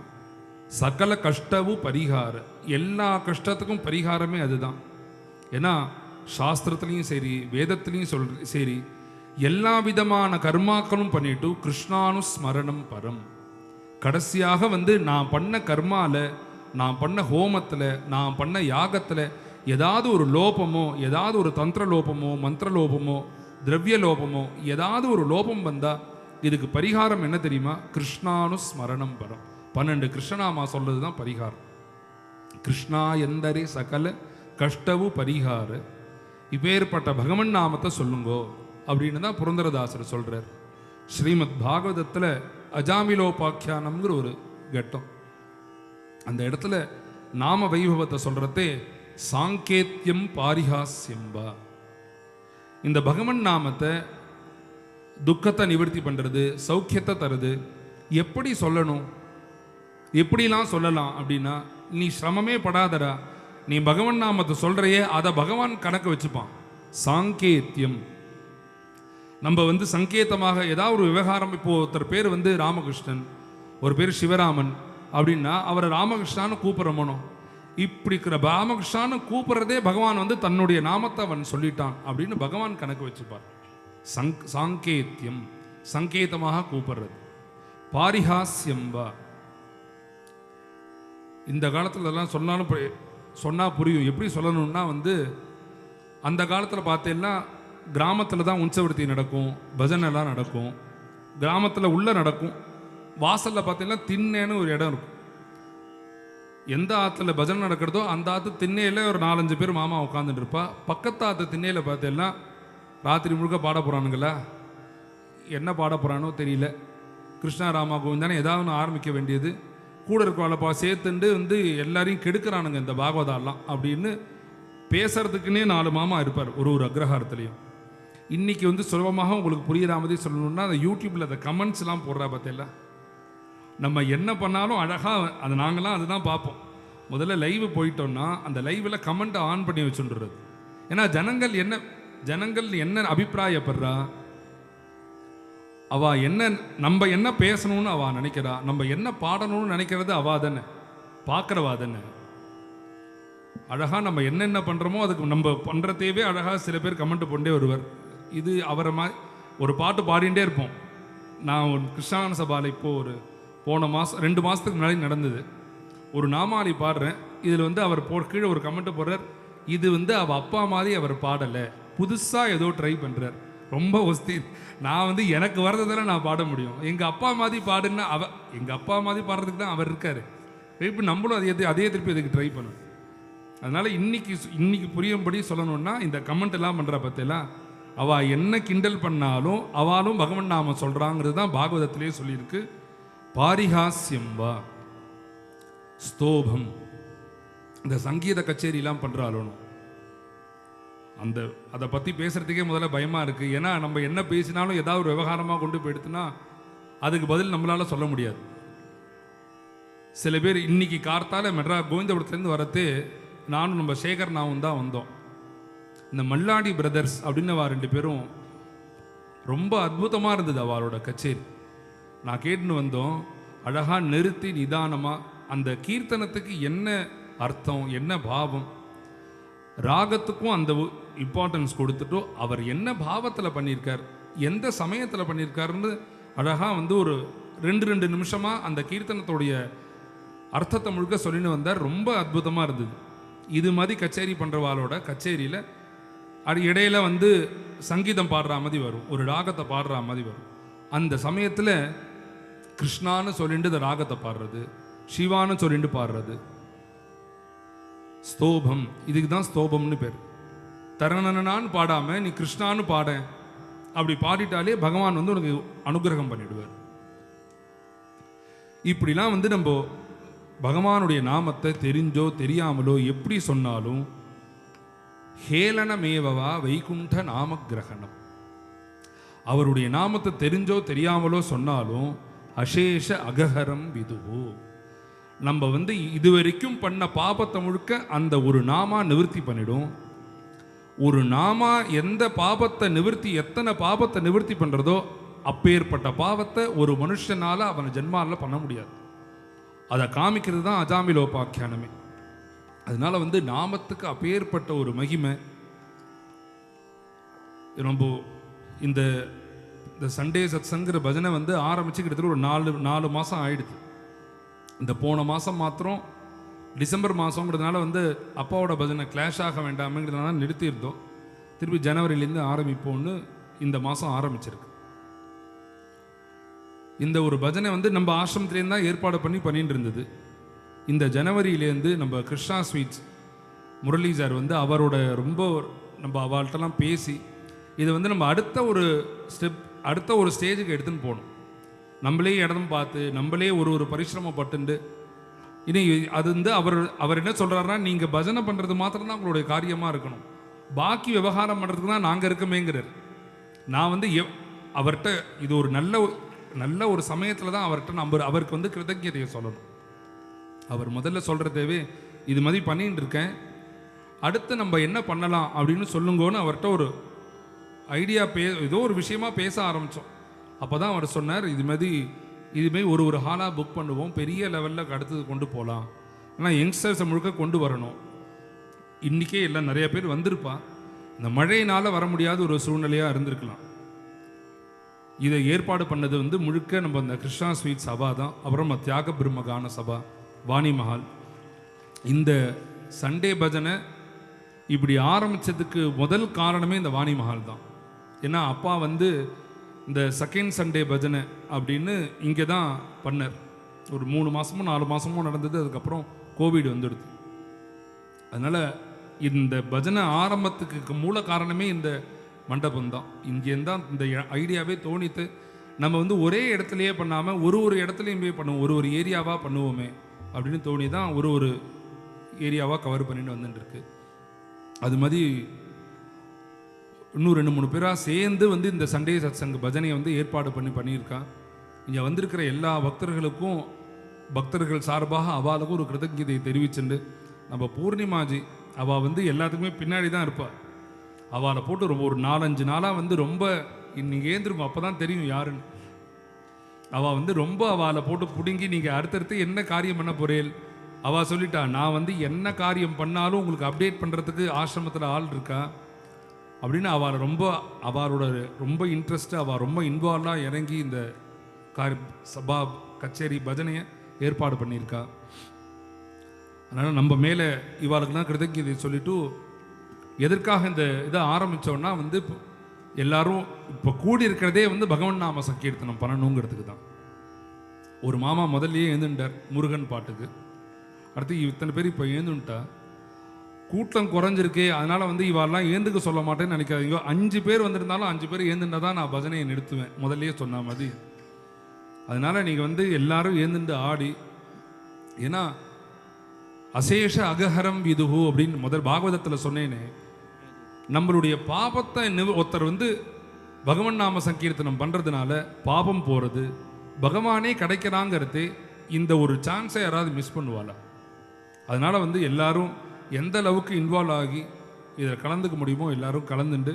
Speaker 3: சகல கஷ்டவு பரிகார, எல்லா கஷ்டத்துக்கும் பரிகாரமே அதுதான். ஏன்னா சாஸ்திரத்துலேயும் சரி வேதத்துலேயும் சரி எல்லா விதமான கர்மாக்களும் பண்ணிட்டு கிருஷ்ணானு ஸ்மரணம் பரம். கடைசியாக நான் பண்ண கர்மால, நான் பண்ண ஹோமத்தில், நான் பண்ண யாகத்தில் ஏதாவது ஒரு லோபமோ, ஏதாவது ஒரு தந்திர லோபமோ, மந்திர லோபமோ, திரவிய லோபமோ, ஏதாவது ஒரு லோபம் வந்தால் இதுக்கு பரிகாரம் என்ன தெரியுமா? கிருஷ்ணானு ஸ்மரணம் பரம். 12 கிருஷ்ணநாமா சொல்றது தான் பரிகாரம். கிருஷ்ணா எந்தரே சகல கஷ்டவு பரிகார, இப்பேற்பட்ட பகவன் நாமத்தை சொல்லுங்கோ அப்படின்னு தான் புரந்தரதாசர் சொல்றார். ஸ்ரீமத் பாகவதத்தில் அஜாமிலோபாக்கியானம்ங்கிற ஒரு கட்டம், அந்த இடத்துல நாம வைபவத்தை சொல்றதே சாங்கேத்தியம் பாரிஹாஸ்யம்பா. இந்த பகவன் நாமத்தை துக்கத்தை நிவர்த்தி பண்றது, சௌக்கியத்தை தருது. எப்படி சொல்லணும், எப்படிலாம் சொல்லலாம் அப்படின்னா, நீ சிரமமே படாதடா, நீ பகவன் நாமத்தை சொல்றையே அதை பகவான் கணக்கு வச்சுப்பான். சாங்கேத்தியம், நம்ம சங்கேதமாக ஏதாவது ஒரு விவகாரம், இப்போ ஒருத்தர் பேர் ராமகிருஷ்ணன், ஒரு பேர் சிவராமன் அப்படின்னா அவரை ராமகிருஷ்ணான்னு கூப்பிடுறமோ, இப்படி இருக்கிற ராமகிருஷ்ணான்னு கூப்பிடுறதே பகவான் தன்னுடைய நாமத்தை அவன் சொல்லிட்டான் அப்படின்னு பகவான் கணக்கு வச்சுப்பார். சாங்கேத்தியம், சங்கேதமாக கூப்பிடுறது. பாரிஹாஸ்யம்பா, இந்த காலத்துல எல்லாம் சொன்னா புரியும். எப்படி சொல்லணும்னா அந்த காலத்தில் பார்த்தீங்கன்னா கிராமத்தில் தான் உற்சவர்த்தி நடக்கும், பஜனை எல்லாம் நடக்கும், கிராமத்தில் உள்ள நடக்கும். வாசலில் பார்த்தீங்கன்னா திண்ணேன்னு ஒரு இடம் இருக்கும். எந்த ஆற்றுல பஜனை நடக்கிறதோ அந்த ஆற்று திண்ணையில் ஒரு 4-5 பேர் மாமா உட்காந்துட்டு இருப்பா. பக்கத்து ஆற்று திண்ணையில் பார்த்தீங்கன்னா ராத்திரி முழுக்க பாட போகிறானுங்களா, என்ன பாட போகிறானோ தெரியல, கிருஷ்ணா ராமா கோவிந்தானே ஏதாவது ஒன்று ஆரம்பிக்க வேண்டியது. கூட இருக்கிறவளப்பா சேர்த்துண்டு எல்லாரையும் கெடுக்கிறானுங்க இந்த பாகவதாலாம் அப்படின்னு பேசுறதுக்குன்னே 4 மாமா இருப்பார் ஒரு அக்ரஹாரத்துலேயும். இன்னைக்கு சுலபமாக உங்களுக்கு புரியுற மாதிரி சொல்லணும்னா, அந்த யூடியூப்பில் அந்த கமெண்ட்ஸ்லாம் போடுறா பார்த்தீங்களா, நம்ம என்ன பண்ணாலும் அழகாக அது நாங்களாம் அதுதான் பார்ப்போம். முதல்ல லைவ் போயிட்டோம்னா அந்த லைவில் கமெண்ட்டை ஆன் பண்ணி வச்சுடுறது. ஏன்னா ஜனங்கள் என்ன அபிப்பிராயப்படுறா, அவ நம்ம என்ன பேசணும்னு அவ நினைக்கிறா, நம்ம என்ன பாடணும்னு நினைக்கிறது அவா தானே, பார்க்குறவா தானே. அழகாக நம்ம என்னென்ன பண்ணுறோமோ அதுக்கு நம்ம பண்ணுறதேவே அழகாக சில பேர் கமெண்ட் பண்ணிட்டே வருவார். இது அவரை மாதிரி ஒரு பாட்டு பாடிகிட்டே இருப்போம். நான் ஒரு கிருஷ்ணான சபாவில் இப்போது போன மாதம் 2 மாதத்துக்கு முன்னாடி நடந்தது. ஒரு நாமாளி பாடுறேன், இதில் அவர் கீழே ஒரு கமெண்ட் போடுறார், இது அவள் அப்பா மாதிரி அவர் பாடலை, புதுசாக ஏதோ ட்ரை பண்ணுறார், ரொம்ப ஒஸ்தி. நான் எனக்கு வரதானே நான் பாட முடியும், எங்கள் அப்பா மாதிரி பாடுன்னா எங்கள் அப்பா மாதிரி பாடுறதுக்கு தான் அவர் இருக்கார். இப்போ நம்மளும் அதே திருப்பி இதுக்கு ட்ரை பண்ணணும். அதனால் இன்னைக்கு புரியும்படி சொல்லணும்னா, இந்த கமெண்ட் எல்லாம் பண்ணுற பற்றியெல்லாம் அவள் என்ன கிண்டல் பண்ணாலும் அவளும் பகவன் நாம சொல்கிறாங்கிறது தான் பாகவதத்திலே சொல்லியிருக்கு. பாரிஹாஸ்யம்பா, ஸ்தோபம், இந்த சங்கீத கச்சேரிலாம் பண்ணுறாலும் அதை பற்றி பேசுகிறதுக்கே முதல்ல பயமாக இருக்குது. ஏன்னா நம்ம என்ன பேசினாலும் ஏதாவது ஒரு விவகாரமாக கொண்டு போய் எடுத்துனா அதுக்கு பதில் நம்மளால் சொல்ல முடியாது. சில பேர் இன்னைக்கு கார்த்தால கோவிந்தபுரத்துலேருந்து வரத்தே நானும் நம்ம சேகர் நாவும் தான் வந்தோம். இந்த மல்லாடி பிரதர்ஸ் அப்படின்னு 2 பேரும் ரொம்ப அற்புதமாக இருந்தது அவளோட கச்சேரி. நான் கேட்டுன்னு வந்தோம். அழகாக நிறுத்தி நிதானமாக அந்த கீர்த்தனத்துக்கு என்ன அர்த்தம், என்ன பாவம், ராகத்துக்கும் அந்த இம்பார்ட்டன்ஸ் கொடுத்துட்டோ அவர் என்ன பாவத்தில் பண்ணியிருக்கார், எந்த சமயத்தில் பண்ணியிருக்காருன்னு அழகாக ஒரு 2 நிமிஷமாக அந்த கீர்த்தனத்துடைய அர்த்தத்தை முழுக்க சொல்லின்னு வந்தார். ரொம்ப அற்புதமாக இருந்தது. இது மாதிரி கச்சேரி பண்ணுறவாளோட கச்சேரியில் அது இடையில சங்கீதம் பாடுற மாதிரி வரும், ஒரு ராகத்தை பாடுற மாதிரி வரும். அந்த சமயத்தில் கிருஷ்ணான்னு சொல்லிட்டு இந்த ராகத்தை பாடுறது, சிவான்னு சொல்லிட்டு பாடுறது ஸ்தோபம். இதுக்கு தான் ஸ்தோபம்னு பேர். தரணனான்னு பாடாமல் நீ கிருஷ்ணான்னு பாட, அப்படி பாடிட்டாலே பகவான் உனக்கு அனுகிரகம் பண்ணிடுவார். இப்படிலாம் நம்ம பகவானுடைய நாமத்தை தெரிஞ்சோ தெரியாமலோ எப்படி சொன்னாலும் ஹேளனமேவா வைகுண்ட நாம கிரகணம். அவருடைய நாமத்தை தெரிஞ்சோ தெரியாமலோ சொன்னாலும் அசேஷ அகஹரம் விதுவோ, நம்ம இதுவரைக்கும் பண்ண பாபத்தை முழுக்க அந்த ஒரு நாமா நிவர்த்தி பண்ணிடும். ஒரு நாமா எந்த பாபத்தை நிவர்த்தி, எத்தனை பாபத்தை நிவர்த்தி பண்ணுறதோ அப்பேற்பட்ட பாவத்தை ஒரு மனுஷனால் அவன் ஜென்மாவில் பண்ண முடியாது. அதை காமிக்கிறது தான் அஜாமிலோபாக்கியானமே. அதனால வந்து நாமத்துக்கு அப்பேற்பட்ட ஒரு மகிமை. ரொம்ப இந்த சண்டே சத்சங்கிற பஜனை வந்து ஆரம்பித்து கிட்டத்தட்ட ஒரு 4 மாதம் ஆயிடுது. இந்த போன மாதம் மாத்திரம் டிசம்பர் மாதங்கிறதுனால வந்து அப்பாவோட பஜனை கிளாஷ் ஆக வேண்டாமுங்கிறதுனால நிறுத்தியிருந்தோம். திருப்பி ஜனவரியிலேருந்து ஆரம்பிப்போம்னு இந்த மாதம் ஆரம்பிச்சிருக்கு. இந்த ஒரு பஜனை வந்து நம்ம ஆசிரமத்திலேருந்து தான் ஏற்பாடு பண்ணிட்டு இருந்தது. இந்த ஜனவரியிலேருந்து நம்ம கிருஷ்ணா ஸ்வீட்ஸ் முரளி சார் வந்து அவரோட ரொம்ப நம்ம அவள்கிட்டலாம் பேசி இதை வந்து நம்ம அடுத்த ஒரு ஸ்டேஜுக்கு எடுத்துன்னு போகணும். நம்மளே இடம் பார்த்து நம்மளே ஒரு பரிசிரமப்பட்டு இனி அது வந்து அவர் என்ன சொல்கிறாருன்னா, நீங்கள் பஜனை பண்ணுறது மாத்திரம்தான் உங்களுடைய காரியமாக இருக்கணும், பாக்கி விவகாரம் பண்ணுறதுக்கு தான் நாங்கள் இருக்கமேங்கிறார். நான் வந்து அவர்கிட்ட இது ஒரு நல்ல ஒரு சமயத்தில் தான் அவர்கிட்ட அவருக்கு வந்து கிருதஜதையை சொல்லணும். அவர் முதல்ல சொல்கிறதேவே இது மாதிரி பண்ணிட்டு இருக்கேன், அடுத்து நம்ம என்ன பண்ணலாம் அப்படின்னு சொல்லுங்கன்னு அவர்கிட்ட ஒரு ஐடியா ஏதோ ஒரு விஷயமா பேச ஆரம்பித்தோம். அப்போ தான் அவர் சொன்னார், இதுமாரி ஒரு ஹாலாக புக் பண்ணுவோம், பெரிய லெவலில் அடுத்தது கொண்டு போகலாம், ஆனால் யங்ஸ்டர்ஸை முழுக்க கொண்டு வரணும். இன்றைக்கே எல்லாம் நிறைய பேர் வந்திருப்பா, இந்த மழையினால் வர முடியாத ஒரு சூழ்நிலையாக இருந்திருக்கலாம். இதை ஏற்பாடு பண்ணது வந்து முழுக்க நம்ம இந்த கிருஷ்ணா ஸ்வீட் சபா தான். அப்புறம் தியாக பிரம்மகான சபா, வாணி மஹால். இந்த சண்டே பஜனை இப்படி ஆரம்பித்ததுக்கு முதல் காரணமே இந்த வாணி மஹால் தான். ஏன்னா அப்பா வந்து இந்த செகண்ட் சண்டே பஜனை அப்படின்னு இங்கே தான் பண்ணார். ஒரு 3 மாதமோ 4 மாதமோ நடந்தது. அதுக்கப்புறம் கோவிட் வந்துடுது. அதனால் இந்த பஜனை ஆரம்பத்துக்கு மூல காரணமே இந்த மண்டபம் தான். இங்கேருந்து தான் இந்த ஐடியாவே தோணித்து நம்ம வந்து ஒரே இடத்துலையே பண்ணாமல் ஒரு இடத்துலையும் போய் பண்ணுவோம், ஒரு ஏரியாவாக பண்ணுவோமே அப்படின்னு தோணி தான் ஒரு ஏரியாவாக கவர் பண்ணிட்டு வந்துட்டுருக்கு. அது மாதிரி இன்னும் 2-3 பேராக சேர்ந்து வந்து இந்த சண்டே சத்சங்க பஜனையை வந்து ஏற்பாடு பண்ணியிருக்கான். இங்கே வந்திருக்கிற எல்லா பக்தர்களுக்கும் பக்தர்கள் சார்பாக அவளுக்கும் ஒரு கிருதஜதையை தெரிவிச்சுண்டு, நம்ம பூர்ணிமாஜி அவள் வந்து எல்லாத்துக்குமே பின்னாடி தான் இருப்பாள். அவளை போட்டு ஒரு 4-5 நாளாக வந்து ரொம்ப நீங்கள் ஏந்திருக்கும், அப்போ தான் தெரியும் யாருன்னு. அவள் வந்து ரொம்ப அவளை போட்டு பிடுங்கி நீங்கள் அடுத்தடுத்து என்ன காரியம் பண்ண போறேன் அவள் சொல்லிட்டா, நான் வந்து என்ன காரியம் பண்ணாலும் உங்களுக்கு அப்டேட் பண்ணுறதுக்கு ஆசிரமத்தில் ஆள் இருக்கா அப்படின்னு அவளோட ரொம்ப இன்ட்ரெஸ்ட்டு, அவள் ரொம்ப இன்வால்வாக இறங்கி இந்த சபா கச்சேரி பஜனையை ஏற்பாடு பண்ணியிருக்கா. அதனால் நம்ம மேலே இவாளுக்குலாம் கிருதஜதை சொல்லிட்டு எதற்காக இந்த இதை ஆரம்பித்தோன்னா வந்து எல்லாரும் இப்போ கூடி இருக்கிறதே வந்து பகவன் நாம சங்கீர்த்தனம் பண்ணணுங்கிறதுக்கு தான். ஒரு மாமா முதல்லையே எழுந்துட்டார் முருகன் பாட்டுக்கு. அடுத்து இத்தனை பேர் இப்போ எழுந்துட்டா கூட்டம் குறைஞ்சிருக்கே, அதனால் வந்து இவாரெல்லாம் ஏந்துக்க சொல்ல மாட்டேன்னு நினைக்காதீங்க. 5 பேர் வந்திருந்தாலும் 5 பேர் ஏந்துட்டா தான் நான் பஜனையை நிறுத்துவேன், முதல்லையே சொன்ன மாதிரி. அதனால் நீங்கள் வந்து எல்லாரும் ஏந்துட்டு ஆடி, ஏன்னா அசேஷ அகஹரம் விதுகு அப்படின்னு முதல் பாகவதத்தில் சொன்னேனே, நம்மளுடைய பாபத்தை ஒருத்தர் வந்து பகவன் நாம சங்கீர்த்தனம் பண்ணுறதுனால பாபம் போகிறது, பகவானே கிடைக்கிறாங்கிறது இந்த ஒரு சான்ஸை யாராவது மிஸ் பண்ணுவாளா? அதனால் வந்து எல்லாரும் எந்த அளவுக்கு இன்வால்வ் ஆகி இதில் கலந்துக்க முடியுமோ எல்லாரும் கலந்துண்டு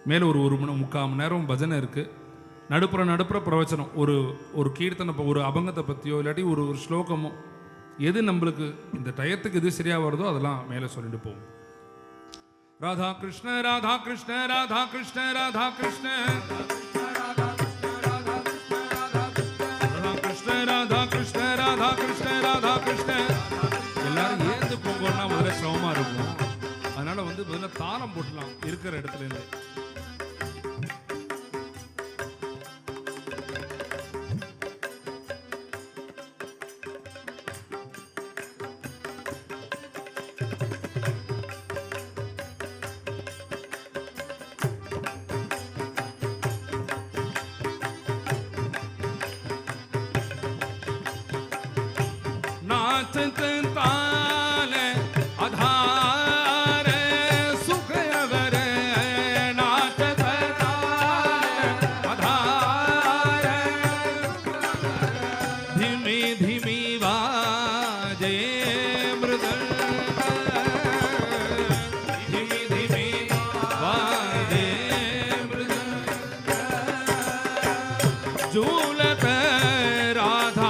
Speaker 3: மேலே ஒரு 3/4 மணி நேரம் பஜனை இருக்குது. நடுப்புற பிரவச்சனம், ஒரு கீர்த்தனை, ஒரு அபங்கத்தை பற்றியோ இல்லாட்டி ஒரு ஸ்லோகமோ, எது நம்மளுக்கு இந்த டயத்துக்கு எது சரியாக வருதோ அதெல்லாம் மேலே சொல்லிட்டு போவோம். ராதா கிருஷ்ண ராதா கிருஷ்ண ராதா கிருஷ்ண ராதா கிருஷ்ண ராதா கிருஷ்ண ராதா கிருஷ்ண ராதா கிருஷ்ண ராதா கிருஷ்ண. எல்லாரும் ஏந்து போகணும்னா முதல்ல சிரமமாக இருக்கும். அதனால் வந்து முதல்ல தாளம் போட்டலாம் இருக்கிற இடத்துலேருந்து. झूलत राधा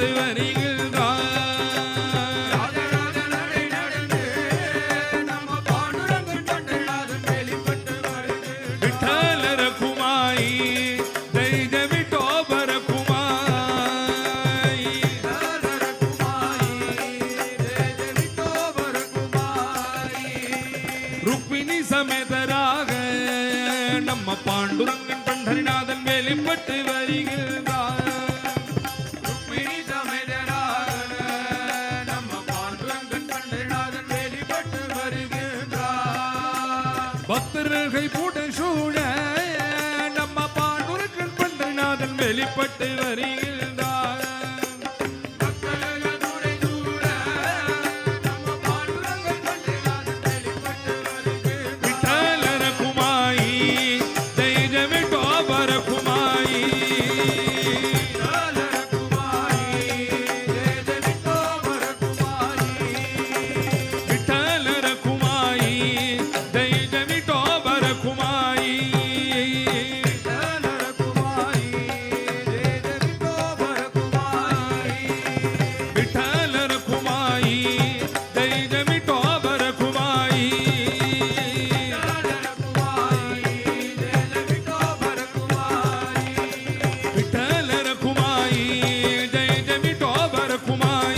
Speaker 3: வெளிப்பட்டு வருகின்றார்.
Speaker 4: ராஜராஜனடை நடந்து நம்ம பாண்டுரங்கன் பண்டரிநாதன் வெளிப்பட்டு வருகின்றார்.
Speaker 3: விட்டலர குமாரி தைஜ விட்டோபர குமாரி. ருக்மிணி சமேதராக நம்ம பாண்டுரங்கன் பண்டரிநாதன் வெளிப்பட்டு வருகின்றார்.
Speaker 4: ருக்மிணி சமேதராக நம்ம பாண்டுரங்கன் பண்டரிநாதன் வெளிப்பட்டு வருகின்றார்.
Speaker 3: பக்தர்கள் கூட சூழ நம்ம பாண்டுரங்கன் பண்டரிநாதன் வெளிப்பட்டு வருகின்றார்.
Speaker 4: பக்தர்கள் துணை சூழ நம்ம பாண்டுரங்கன் பண்டரிநாதன் வெளிப்பட்டு வருகின்றார்.
Speaker 3: விட்டலர குமாரி தைஜ விட்டோபர குமாரி. விட்டலர குமாரி தைஜ விட்டோபர குமாரி. விட்டலர குமாரி தைஜ விட்டோபர குமாரி. விட்டலர குமாரி தைஜ விட்டோபர குமாரி.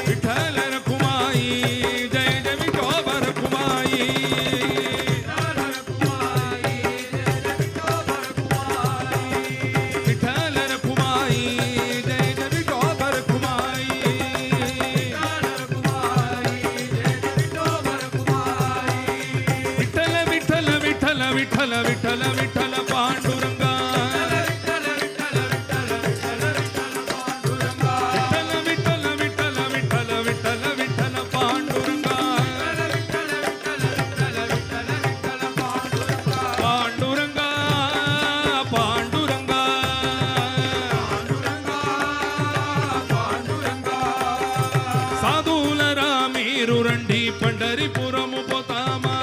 Speaker 3: விட்டலர குமாரி தைஜ விட்டோபர குமாரி. விட்டலர குமாரி தைஜ விட்டோபர குமாரி. விட்டல விட்டல விட்டல விட்டல விட்டல விட்டல பாண்டுரங்கா. விட்டல விட்டல விட்டல விட்டல விட்டல விட்டல பாண்டுரங்கா. பாண்டுரங்கா பாண்டுரங்கா. సాధులరా మీరు రండి పండరిపురము పోతామా.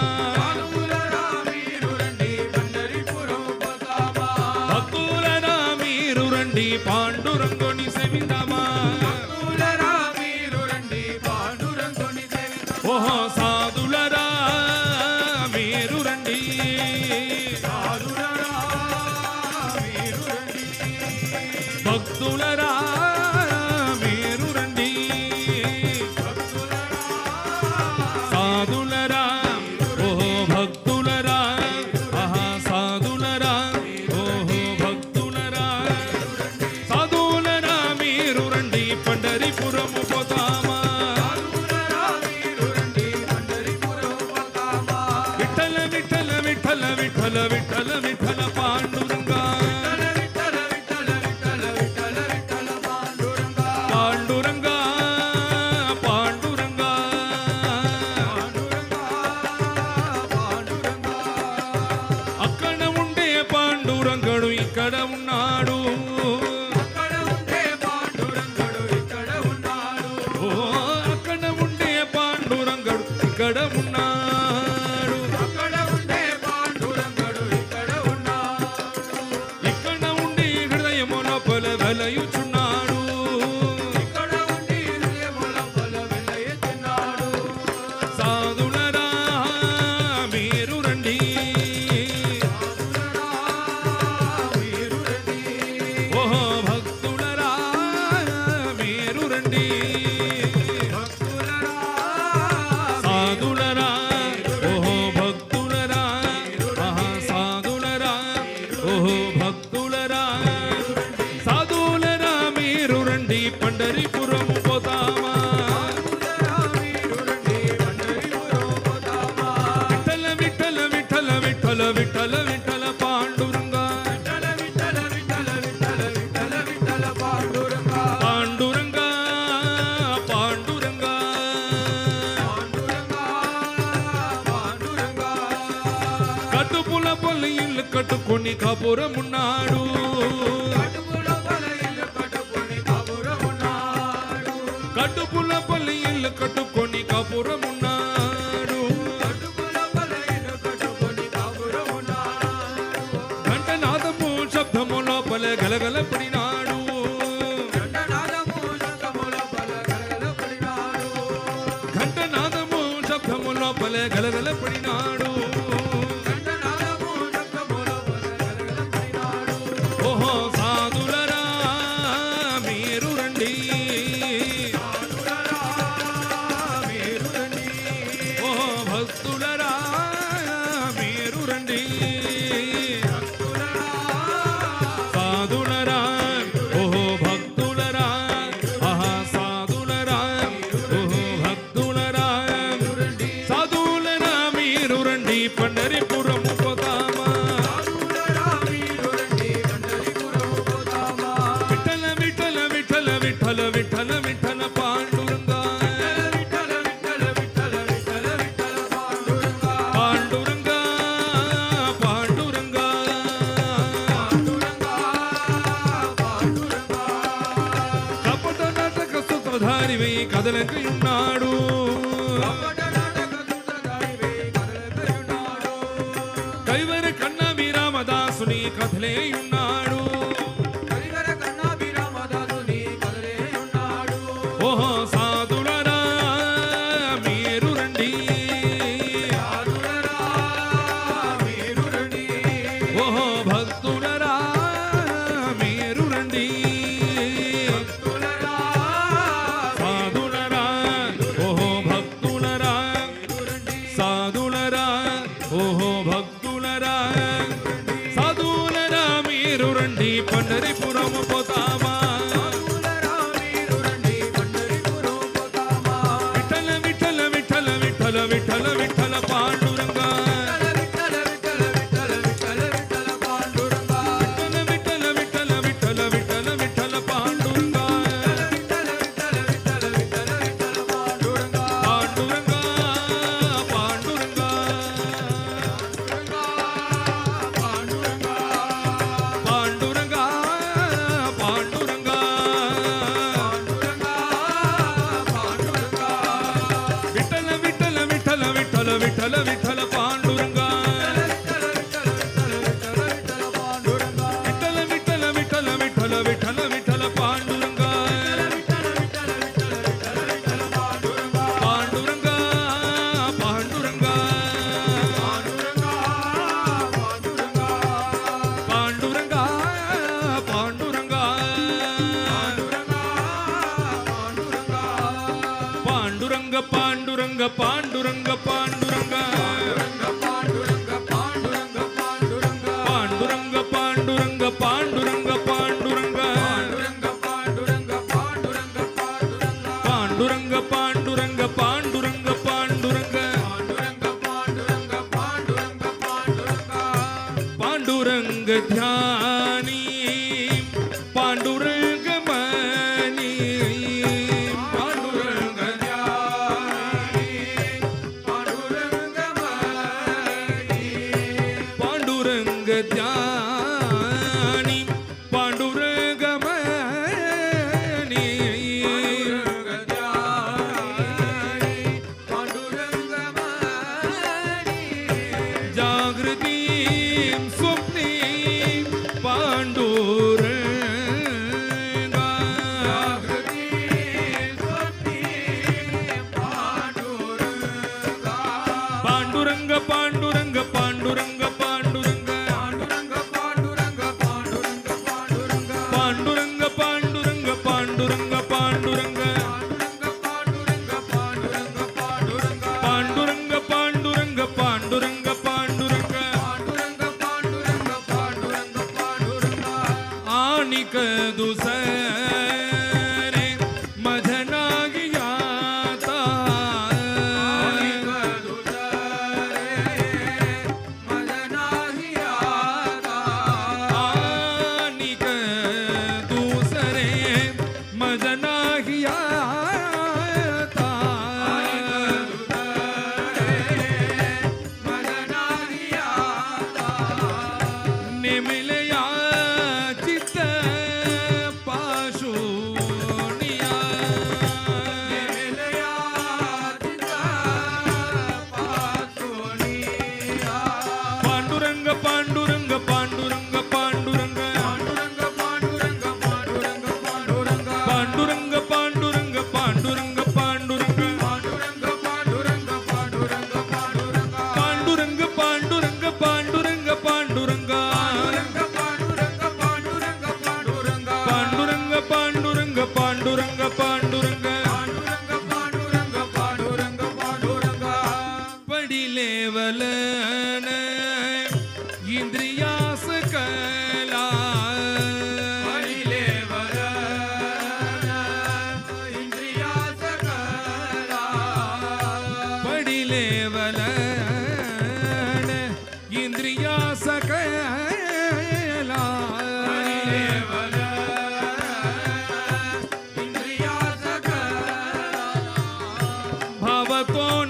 Speaker 3: భక్తులరా మీరు రండి పాండురంగుని సేవిందామా. ఓహో సాధులరా మీరు రండి. భక్తులరా మీరు రండి. సాధులరా ఓహో భక్తులరా. ఆహా సాధులరా ఓహో భక్తులరా. సాధులరా మీరు రండి పండరిపురము పోతామా. విఠల విఠల విఠల విఠల విఠల విఠల పాండురంగా. పాండురంగా పాండురంగా. అక్కడ ఉండే పాండురంగడు ఇక్కడ ఉన్నాడు. ఓ అక్కడ ఉండే పాండురంగడు ఇక్కడ ఉన్నాడు. ఇక్కడ ఉండి హృదయము లోపల వెలయుచున్నాడు. సాధులరా మీరు రండి. ఓహో భక్తులరా మీరు రండి. సాధులరా ఓహో భక్తులరా. ఆహా సాధులరా ఓహో భక్తులరా. సాధులరా మీరు రండి పండరిపురము పోతామా. విఠల విఠల విఠల విఠల విఠల విఠల పాండురంగా. పాండురంగా పాండురంగా. కట్టుపుల పల్లి ఇల్లు కట్టుకొని కాపురమున్నాడు. కట్టుపుల పల్లి ఇల్లు కట్టుకొని కాపురమున్నాడు. விட்டல பாண்டுரங்கா
Speaker 4: விட்டல விட்டல விட்டல விட்டல விட்டல பாண்டுரங்கா
Speaker 3: பாண்டுரங்கா பாண்டுரங்கா
Speaker 4: பாண்டுரங்கா பாண்டுரங்கா
Speaker 3: కపట నాటక సూత్రధారివై కదలకయున్నాడు
Speaker 4: కపట నాటక సూత్రధారివై కదలకయున్నాడు
Speaker 3: కైవర కన్న వీరామదాసుని కథలేయున్నాడు
Speaker 4: కరివర కన్నాభిరామదాసుని కదలేయున్నాడు
Speaker 3: ఓహో సాధులరా మీరు రండి
Speaker 4: సాధులరా మీరు రండి
Speaker 3: ఓహో భక్తులరా మీరు రండి
Speaker 4: భక్తులరా
Speaker 3: సాధులరా ఓహో భక్తులరా సాధులరా ఓహో భక్తులరా సాధులరా మీరు రండి పండరిపురము పోతామా
Speaker 4: సాధులరా మీరు రండి పండరిపురం పోతామా
Speaker 3: విఠల విఠల విఠల విఠల విఠల విఠల పాండురంగా
Speaker 4: విఠల విఠల విఠల విఠల విఠల పాండురంగా
Speaker 3: విఠల విఠల విఠల విఠల విఠల పాండురంగా
Speaker 4: విఠల విఠల విఠల విఠల విఠల పాండురంగా
Speaker 3: పాండురంగా పాండురంగా
Speaker 4: పాండురంగా
Speaker 3: పాండురంగా పాండురంగా విఠల విఠల విఠల విఠల విఠల విఠల పాండురంగా విఠల విఠల విఠల విఠల విఠల విఠల పాండురంగా పాండురంగా పాండురంగా పాండురంగా పాండురంగా పాండురంగ పాండురంగ పాండురంగ పాండురంగ పాండురంగ పాండురంగ పాండురంగ పాండురంగ పాండురంగ పాండురంగ పాండురంగ పాండురంగ పాండురంగ ధ్యాని పాండురంగ మణి పాండురంగ పాండురంగ ధ్యాని పాండురంగ మణి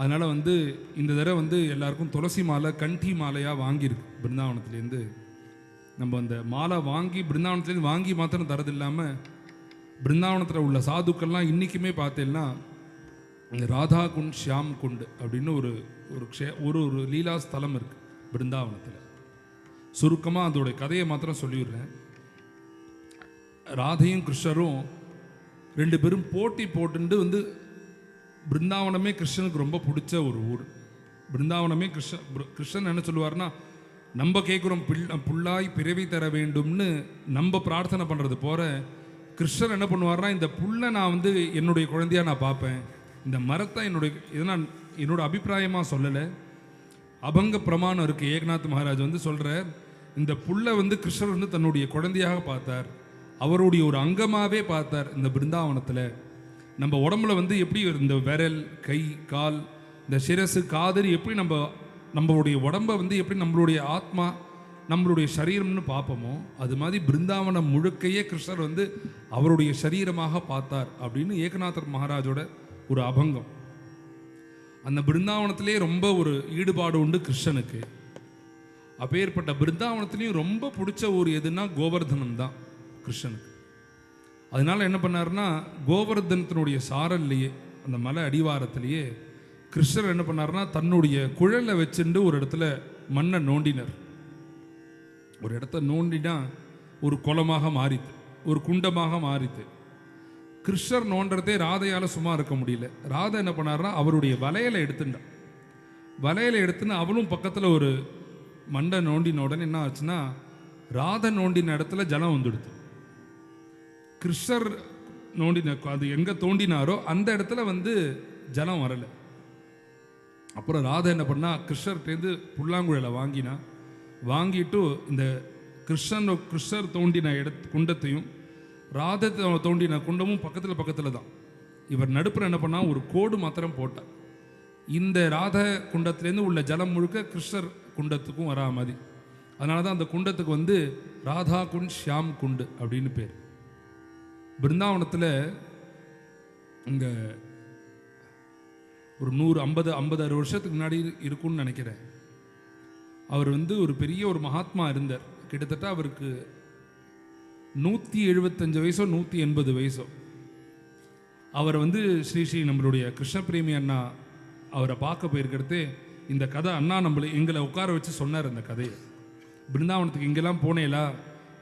Speaker 3: அதனால் வந்து இந்த தடவை வந்து எல்லாருக்கும் துளசி மாலை கண்டி மாலையாக வாங்கியிருக்கு பிருந்தாவனத்துலேருந்து. நம்ம அந்த மாலை வாங்கி பிருந்தாவனத்துலேருந்து வாங்கி மாத்திரம் தரது இல்லாமல் பிருந்தாவனத்தில் உள்ள சாதுக்கள்லாம் இன்றைக்குமே பார்த்தேன்னா ராதா குண்ட் ஷியாம் குண்ட் அப்படின்னு ஒரு ஒரு லீலா ஸ்தலம் இருக்குது பிருந்தாவனத்தில். சுருக்கமாக அதோடைய கதையை மாத்திரம் சொல்லிடுறேன். ராதையும் கிருஷ்ணரும் 2 பேரும் போட்டி போட்டுண்டு வந்து பிருந்தாவனமே கிருஷ்ணனுக்கு ரொம்ப பிடிச்ச ஒரு ஊர். பிருந்தாவனமே கிருஷ்ணன் என்ன சொல்லுவார்னா, நம்ம கேட்குறோம் புல்லாய் பிறவி தர வேண்டும்னு நம்ம பிரார்த்தனை பண்ணுறது போகிற கிருஷ்ணர் என்ன பண்ணுவார்னா, இந்த புல்லை நான் வந்து என்னுடைய குழந்தையாக நான் பார்ப்பேன், இந்த மரத்தை என்னோட அபிப்பிராயமாக சொல்லலை, அபங்க பிரமாணம் இருக்குது. ஏக்நாத் மகாராஜ் வந்து சொல்கிறார், இந்த புல்லை வந்து கிருஷ்ணர் வந்து தன்னுடைய குழந்தையாக பார்த்தார், அவருடைய ஒரு அங்கமாகவே பார்த்தார். இந்த பிருந்தாவனத்தில் நம்ம உடம்புல வந்து எப்படி இந்த விரல் கை கால் இந்த சிரசு காதறி எப்படி நம்மளுடைய உடம்பை வந்து எப்படி நம்மளுடைய ஆத்மா நம்மளுடைய சரீரம்னு பார்ப்போமோ, அது மாதிரி பிருந்தாவனம் முழுக்கையே கிருஷ்ணர் வந்து அவருடைய சரீரமாக பார்த்தார் அப்படின்னு ஏகநாதர் மகாராஜோட ஒரு அபங்கம். அந்த பிருந்தாவனத்திலே ரொம்ப ஒரு ஈடுபாடு உண்டு கிருஷ்ணனுக்கு. அப்பேற்பட்ட பிருந்தாவனத்திலையும் ரொம்ப பிடிச்ச ஒரு எதுனா கோவர்தனம் தான் கிருஷ்ணனுக்கு. அதனால என்ன பண்ணாருன்னா, கோவர்தனத்தினுடைய சாரல்லையே அந்த மலை அடிவாரத்திலேயே கிருஷ்ணர் என்ன பண்ணாருன்னா, தன்னுடைய குழலை வச்சுட்டு ஒரு இடத்துல மண்ணை நோண்டினர். ஒரு இடத்த நோண்டினா ஒரு குளமாக மாறித்து, ஒரு குண்டமாக மாறித்து. கிருஷ்ணர் நோண்டுறதே ராதையால் சும்மா இருக்க முடியல. ராதை என்ன பண்ணாருன்னா, அவருடைய வலையில எடுத்துட்டான். வலையில எடுத்துன்னு அவளும் பக்கத்தில் ஒரு மண்டை நோண்டின உடனே என்ன ஆச்சுன்னா, ராதை நோண்டின இடத்துல ஜலம் வந்துடுது. கிருஷ்ணர் நோண்டின அது எங்கே தோண்டினாரோ அந்த இடத்துல வந்து ஜலம் வரலை. அப்புறம் ராதை என்ன பண்ணா, கிருஷ்ணர்கிட்டேருந்து புல்லாங்குழலை வாங்கிட்டு இந்த கிருஷ்ணர் தோண்டின குண்டத்தையும் ராதை தோண்டின குண்டமும் பக்கத்தில் தான். இவர் நடுப்புற என்ன பண்ணா, ஒரு கோடு மாத்திரம் போட்டார். இந்த ராத குண்டத்திலேருந்து உள்ள ஜலம் முழுக்க கிருஷ்ணர் குண்டத்துக்கும் வரா மாதிரி. அதனால தான் அந்த குண்டத்துக்கு வந்து ராதா குண்ட் ஷியாம் குண்டு அப்படின்னு பேர். பிருந்தாவனத்தில் இங்கே ஒரு 150-60 வருஷத்துக்கு முன்னாடி இருக்கும்னு நினைக்கிறேன். அவர் வந்து ஒரு பெரிய ஒரு மகாத்மா இருந்தார். கிட்டத்தட்ட அவருக்கு 175 வயசோ 180 வயசோ. அவர் வந்து ஸ்ரீ நம்மளுடைய கிருஷ்ண பிரேமி அண்ணா அவரை பார்க்க போயிருக்கிறது. இந்த கதை அண்ணா எங்களை உட்கார வச்சு சொன்னார். இந்த கதையை பிருந்தாவனத்துக்கு இங்கெல்லாம் போனேலா,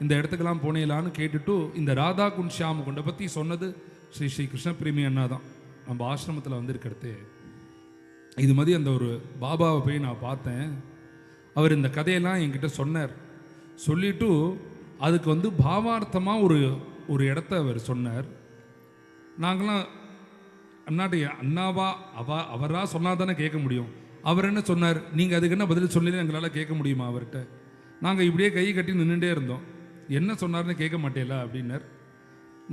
Speaker 3: இந்த இடத்துக்கெல்லாம் போனேலான்னு கேட்டுட்டு இந்த ராதா குண்ட் ஷியாம் குண்டை பற்றி சொன்னது ஸ்ரீ கிருஷ்ண பிரேமி அண்ணா தான். நம்ம ஆசிரமத்தில் வந்திருக்கிறது இது மாதிரி அந்த ஒரு பாபாவை போய் நான் பார்த்தேன். அவர் இந்த கதையெல்லாம் என்கிட்ட சொன்னார். சொல்லிட்டு அதுக்கு வந்து பாவார்த்தமாக ஒரு இடத்த அவர் சொன்னார். நாங்களாம் அண்ணாவா அவராக சொன்னால் தானே கேட்க முடியும். அவர் என்ன சொன்னார், நீங்கள் அதுக்கு என்ன பதில் சொல்லி எங்களால் கேட்க முடியுமா அவர்கிட்ட? நாங்கள் இப்படியே கை கட்டி நின்றுட்டே இருந்தோம். என்ன சொன்னார்னு கேட்க மாட்டேல அப்படின்னார்.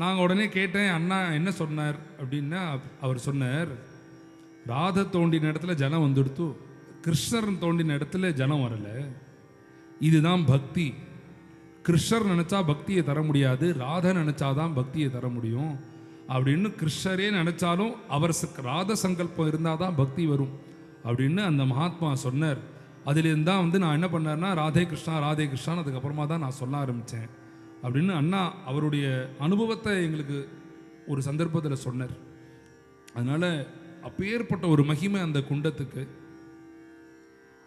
Speaker 3: நாங்கள் உடனே கேட்டேன், அண்ணா என்ன சொன்னார் அப்படின்னா, அவர் சொன்னார், ராதை தோண்டின இடத்துல ஜலம் வந்துடுத்து, கிருஷ்ணர் தோண்டின இடத்துல ஜலம் வரலை. இதுதான் பக்தி. கிருஷ்ணர் நினச்சா பக்தியை தர முடியாது, ராதை நினச்சாதான் பக்தியை தர முடியும் அப்படின்னு கிருஷ்ணரே நினச்சாலும் அவர் ராத சங்கல்பம் இருந்தால் தான் பக்தி வரும் அப்படின்னு அந்த மகாத்மா சொன்னார். அதுலேருந்து தான் வந்து நான் என்ன பண்ணேன்னா, ராதே கிருஷ்ணான்னு அதுக்கப்புறமா தான் நான் சொல்ல ஆரம்பித்தேன் அப்படின்னு அண்ணா அவருடைய அனுபவத்தை எங்களுக்கு ஒரு சந்தர்ப்பத்தில் சொன்னார். அதனால் அப்பேற்பட்ட ஒரு மகிமை அந்த குண்டத்துக்கு.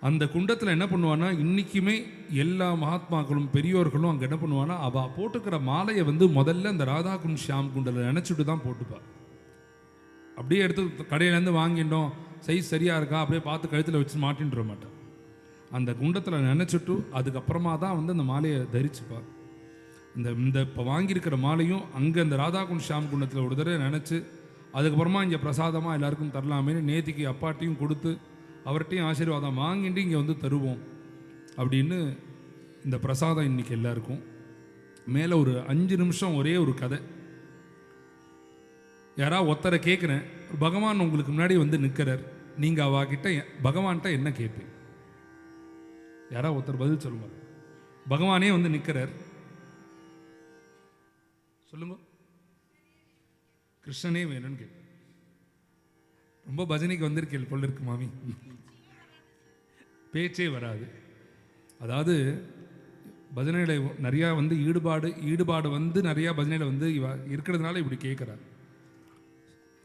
Speaker 3: அந்த குண்டத்தில் என்ன பண்ணுவான்னா, இன்றைக்குமே எல்லா மகாத்மாக்களும் பெரியோர்களும் அங்கே என்ன பண்ணுவான்னா, அவள் போட்டுக்கிற மாலையை வந்து முதல்ல அந்த ராதா குண்ட் ஷியாம் குண்டில் நினச்சிட்டு தான் போட்டுப்பாள். அப்படியே எடுத்து கடையிலேருந்து வாங்கிட்டோம், சைஸ் சரியாக இருக்கா அப்படியே பார்த்து கழுத்தில் வச்சு மாட்டின்ற மாட்டேன். அந்த குண்டத்தில் நினச்சிட்டு அதுக்கப்புறமா தான் வந்து அந்த மாலையை தரிச்சுப்பாள். இந்த இப்போ வாங்கியிருக்கிற மாலையும் அங்கே அந்த ராதா குண்ட் ஷியாம் குண்டத்தில் ஒரு தடவை நினச்சி அதுக்கப்புறமா இங்கே பிரசாதமாக எல்லாருக்கும் தரலாமே நேத்திக்கு அப்பாட்டையும் கொடுத்து அவர்கிட்டையும் ஆசீர்வாதம் வாங்கிட்டு இங்கே வந்து தருவோம் அப்படின்னு இந்த பிரசாதம் இன்றைக்கி எல்லாருக்கும். மேலே ஒரு 5 நிமிஷம் ஒரே ஒரு கதை. யாராவது ஒருத்தரை கேட்குறேன், பகவான் உங்களுக்கு முன்னாடி வந்து நிற்கிறார், நீங்கள் அவகிட்ட பகவான்கிட்ட என்ன கேட்பேன்? யாராவது ஒருத்தர் பதில் சொல்லுங்க. பகவானே வந்து நிற்கிறார், சொல்லுங்க. கிருஷ்ணனே வேணும்னு கேட்பேன். ரொம்ப பஜனைக்கு வந்திருக்கேள் போல இருக்கு மாமி. பேச்சே வராது. அதாவது பஜனையில் நிறையா வந்து ஈடுபாடு வந்து நிறையா பஜனையில் வந்து இருக்கிறதுனால இப்படி கேட்குறார்.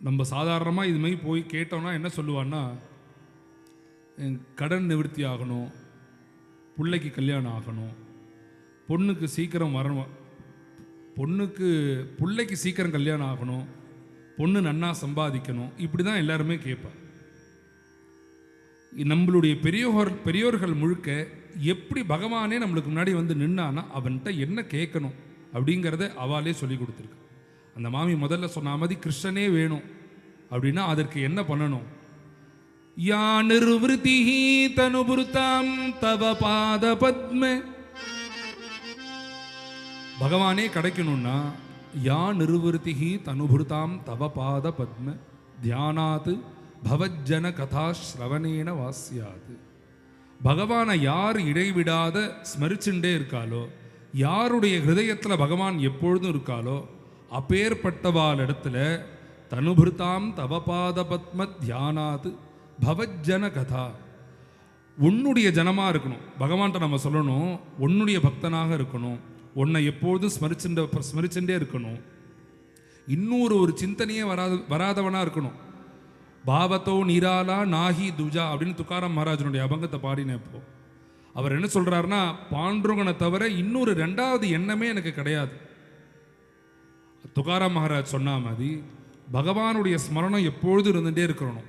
Speaker 3: நம்ம சாதாரணமாக இது மாதிரி போய் கேட்டோம்னா என்ன சொல்லுவான்னா, கடன் நிவர்த்தி ஆகணும், பிள்ளைக்கு கல்யாணம் ஆகணும், பொண்ணுக்கு சீக்கிரம் வரணும், பிள்ளைக்கு சீக்கிரம் கல்யாணம் ஆகணும், பொண்ணு நன்னா சம்பாதிக்கணும், இப்படி தான் எல்லாருமே கேட்பா. நம்மளுடைய பெரியோர்கள் முழுக்க எப்படி பகவானே நம்மளுக்கு முன்னாடி வந்து நின்னானா அவன்கிட்ட என்ன கேட்கணும் அப்படிங்கிறத அவாலே சொல்லி கொடுத்துருக்கு. அந்த மாமி முதல்ல சொன்ன மாதிரி கிருஷ்ணனே வேணும் அப்படின்னா அதற்கு என்ன பண்ணணும்? யா நிர்விருத்தி தனுபுருத்தாம் தவ பாத பத்ம, பகவானே கிடைக்கணும்னா யா நிர்விருத்தி தனுபுருத்தாம் தவ பாத பத்ம தியானாத் பவஜன கதா ஸ்ரவணேன வாசியாது. பகவானை யார் இடைவிடாத ஸ்மரிச்சுட்டே இருக்காளோ, யாருடைய ஹிருதயத்தில் பகவான் எப்பொழுதும் இருக்காளோ, அப்பேற்பட்டவாள் இடத்துல தனுபிருத்தாம் தவபாத பத்ம தியானாத் பவஜன கதா, உன்னுடைய ஜனமாக இருக்கணும். பகவான்கிட்ட நம்ம சொல்லணும், உன்னுடைய பக்தனாக இருக்கணும், உன்னை எப்பொழுதும் ஸ்மரிச்சுட்டே இருக்கணும், இன்னொரு ஒரு சிந்தனையே வராதவனாக இருக்கணும். பாவத்தோ நிராலா நாஹி துஜா அப்படின்னு துக்காராம் மகாராஜனுடைய அபங்கத்தை பாடினப்போ அவர் என்ன சொல்றாருன்னா, பாண்டுரங்கனை தவிர இன்னொரு ரெண்டாவது எண்ணமே எனக்கு கிடையாது. துக்காராம் மகாராஜ் சொன்ன மாதிரி பகவானுடைய ஸ்மரணம் எப்பொழுதும் இருந்துகிட்டே இருக்கணும்.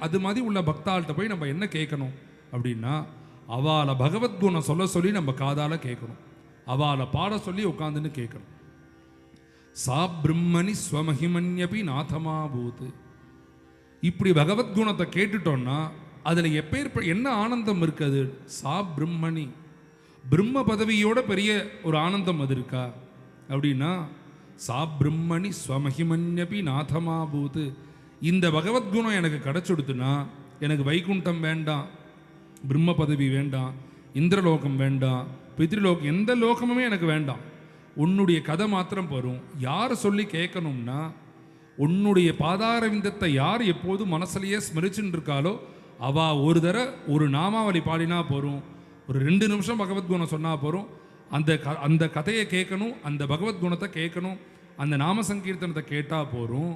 Speaker 3: அது மாதிரி உள்ள பக்தாள்கிட்ட போய் நம்ம என்ன கேட்கணும் அப்படின்னா, அவளை பகவத்குணம் சொல்லி நம்ம காதால கேட்கணும், அவளை பாட சொல்லி உட்காந்துன்னு கேட்கணும். சா பிரம்மணி ஸ்வமஹிமன்யபி நாதமா பூத்து, இப்படி பகவத்குணத்தை கேட்டுட்டோம்னா அதில் என்ன ஆனந்தம் இருக்குது? சா பிரம்மணி, பிரம்ம பதவியோட பெரிய ஒரு ஆனந்தம் அது இருக்கா அப்படின்னா, சா பிரம்மணி ஸ்வமஹிமன்யபி நாதமா பூத்து, இந்த பகவத்குணம் எனக்கு கிடைச்சுடுத்துனா எனக்கு வைகுண்டம் வேண்டாம், பிரம்ம பதவி வேண்டாம், இந்திரலோகம் வேண்டாம், பித்ருலோகம், எந்த லோகமுமே எனக்கு வேண்டாம், உன்னுடைய கதை மாத்திரம் போரும். யார் சொல்லி கேட்கணும்னா, உன்னுடைய பாதாரவிந்தத்தை யார் எப்போதும் மனசுலையே ஸ்மரிச்சுட்டு இருக்காளோ அவ ஒரு நாமாவளி பாடினா போரும், ஒரு 2 நிமிஷம் பகவத்குணம் சொன்னா போரும், அந்த கதையை கேட்கணும், அந்த பகவத்குணத்தை கேட்கணும், அந்த நாம சங்கீர்த்தனத்தை கேட்டா போரும்.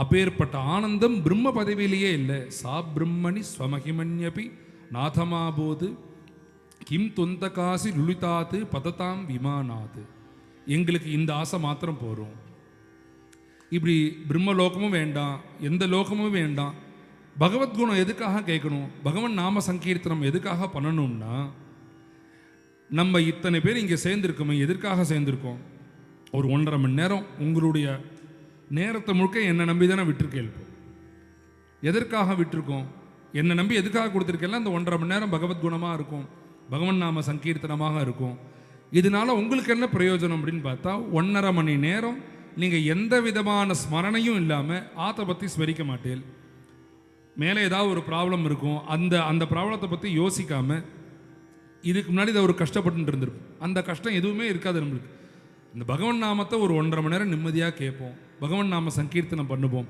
Speaker 3: அப்பேற்பட்ட ஆனந்தம் பிரம்ம பதவியிலேயே இல்லை. சா பிரம்மணி ஸ்வமஹிமன்யபி நாதமாபோது கிம் தொந்தகாசி லுலிதாத்து பததாம் விமானாது, எங்களுக்கு இந்த ஆசை மாத்திரம் போரும். இப்படி பிரம்மலோகமும் வேண்டாம், எந்த லோகமும் வேண்டாம். பகவத்குணம் எதுக்காக கேட்கணும்? பகவன் நாம சங்கீர்த்தனம் எதுக்காக பண்ணணும்னா, நம்ம இத்தனை பேர் இங்கே சேர்ந்துருக்கோமே, எதற்காக சேர்ந்துருக்கோம்? ஒரு 1.5 மணி நேரம் உங்களுடைய நேரத்தை முழுக்க என்னை நம்பி தானே விட்டுருக்கேன். எதற்காக விட்டுருக்கோம்? என்னை நம்பி எதுக்காக கொடுத்துருக்கேன்? அந்த 1.5 மணி நேரம் பகவத்குணமாக இருக்கும், பகவன் நாம சங்கீர்த்தனமாக இருக்கும். இதனால உங்களுக்கு என்ன பிரயோஜனம் அப்படின்னு பார்த்தா, 1.5 மணி நேரம் நீங்கள் எந்த விதமான ஸ்மரணையும் இல்லாமல் ஆத்தை பற்றி ஸ்மரிக்க மாட்டேன். மேலே ஏதாவது ஒரு ப்ராப்ளம் இருக்கும், அந்த ப்ராப்ளத்தை பற்றி யோசிக்காமல் இதுக்கு முன்னாடி இதை ஒரு கஷ்டப்பட்டு இருந்திருக்கும், அந்த கஷ்டம் எதுவுமே இருக்காது நம்மளுக்கு. இந்த பகவன் நாமத்தை ஒரு 1.5 மணி நேரம் நிம்மதியாக கேட்போம், பகவன் நாம சங்கீர்த்தனம் பண்ணுவோம்.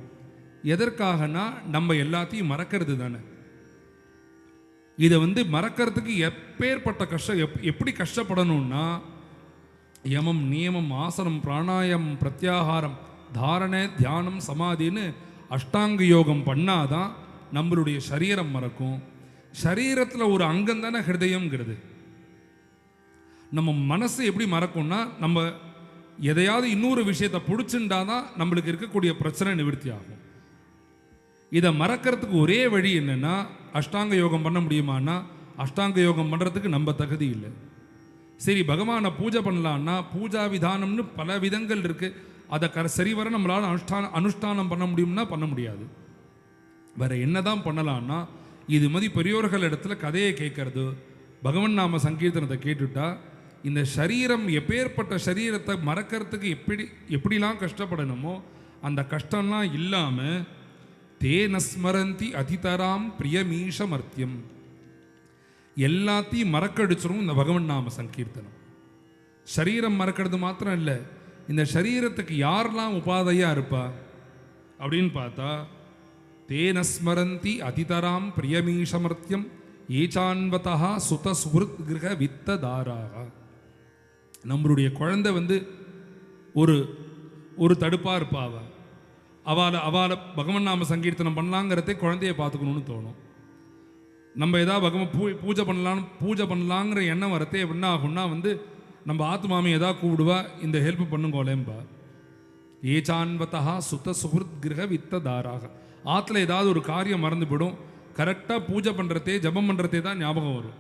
Speaker 3: எதற்காகனா நம்ம எல்லாத்தையும் மறக்கிறது தானே. இதை மறக்கிறதுக்கு எப்பேற்பட்ட கஷ்டம், எப்படி கஷ்டப்படணும்னா, யமம் நியமம் ஆசனம் பிராணாயாமம் பிரத்யாகாரம் தாரணை தியானம் சமாதின்னு அஷ்டாங்க யோகம் பண்ணாதான் நம்மளுடைய சரீரம் மறக்கும். சரீரத்தில் ஒரு அங்கம் தானே ஹிருதயம்ங்கிறது. நம்ம மனசு எப்படி மறக்கும்னா, நம்ம எதையாவது இன்னொரு விஷயத்தை பிடிச்சுட்டாதான் நம்மளுக்கு இருக்கக்கூடிய பிரச்சனை நிவர்த்தி ஆகும். இதை மறக்கிறதுக்கு ஒரே வழி என்னன்னா, அஷ்டாங்க யோகம் பண்ண முடியுமான்னா, அஷ்டாங்க யோகம் பண்ணுறதுக்கு நம்ம தகுதி இல்லை. சரி, பகவானை பூஜை பண்ணலான்னா பூஜா விதானம்னு பல விதங்கள் இருக்கு, அதை சரிவர நம்மளால் அனுஷ்டானம் பண்ண முடியும்னா பண்ண முடியாது. வேற என்னதான் பண்ணலான்னா, இது மாதிரி பெரியோர்கள் இடத்துல கதையை கேட்கறது, பகவன் நாம சங்கீர்த்தனத்தை கேட்டுட்டா இந்த சரீரம் எப்பேற்பட்ட சரீரத்தை மறக்கிறதுக்கு எப்படிலாம் கஷ்டப்படணுமோ அந்த கஷ்டம்லாம் இல்லாமல் தேன ஸ்மரந்தி அதிதராம் பிரியமீஷமர்த்தியம், எல்லாத்தையும் மறக்கடிச்சிடும் இந்த பகவன் நாம சங்கீர்த்தனம். சரீரம் மறக்கிறது மாத்திரம் இல்லை, இந்த சரீரத்துக்கு யாரெல்லாம் உபாதையா இருப்பா அப்படின்னு பார்த்தா, தேன ஸ்மரந்தி அதிதராம் பிரியமீஷமர்த்தியம் ஏச்சான்வதா சுத சுகிருத் கிரக வித்ததாராக. நம்மளுடைய குழந்தை வந்து ஒரு ஒரு தடுப்பாக இருப்பாவ. அவளை பகவன் நாம சங்கீர்த்தனம் பண்ணலாங்கிறதே குழந்தைய பார்த்துக்கணும்னு தோணும். நம்ம ஏதாவது பூஜை பண்ணலாங்கிற எண்ணம் வரத்தே என்ன ஆகும்னா வந்து நம்ம ஆத்து மாமி ஏதாவது கூப்பிடுவா, இந்த ஹெல்ப் பண்ணுங்கோலேம்பா. ஏச்சான்வதா சுத சுகிருத் கிரக வித்ததாராக. ஆற்றுல ஏதாவது ஒரு காரியம் மறந்து போயிடும், கரெக்டாக பூஜை பண்ணுறதே ஜபம் பண்ணுறதே தான் ஞாபகம் வரும்.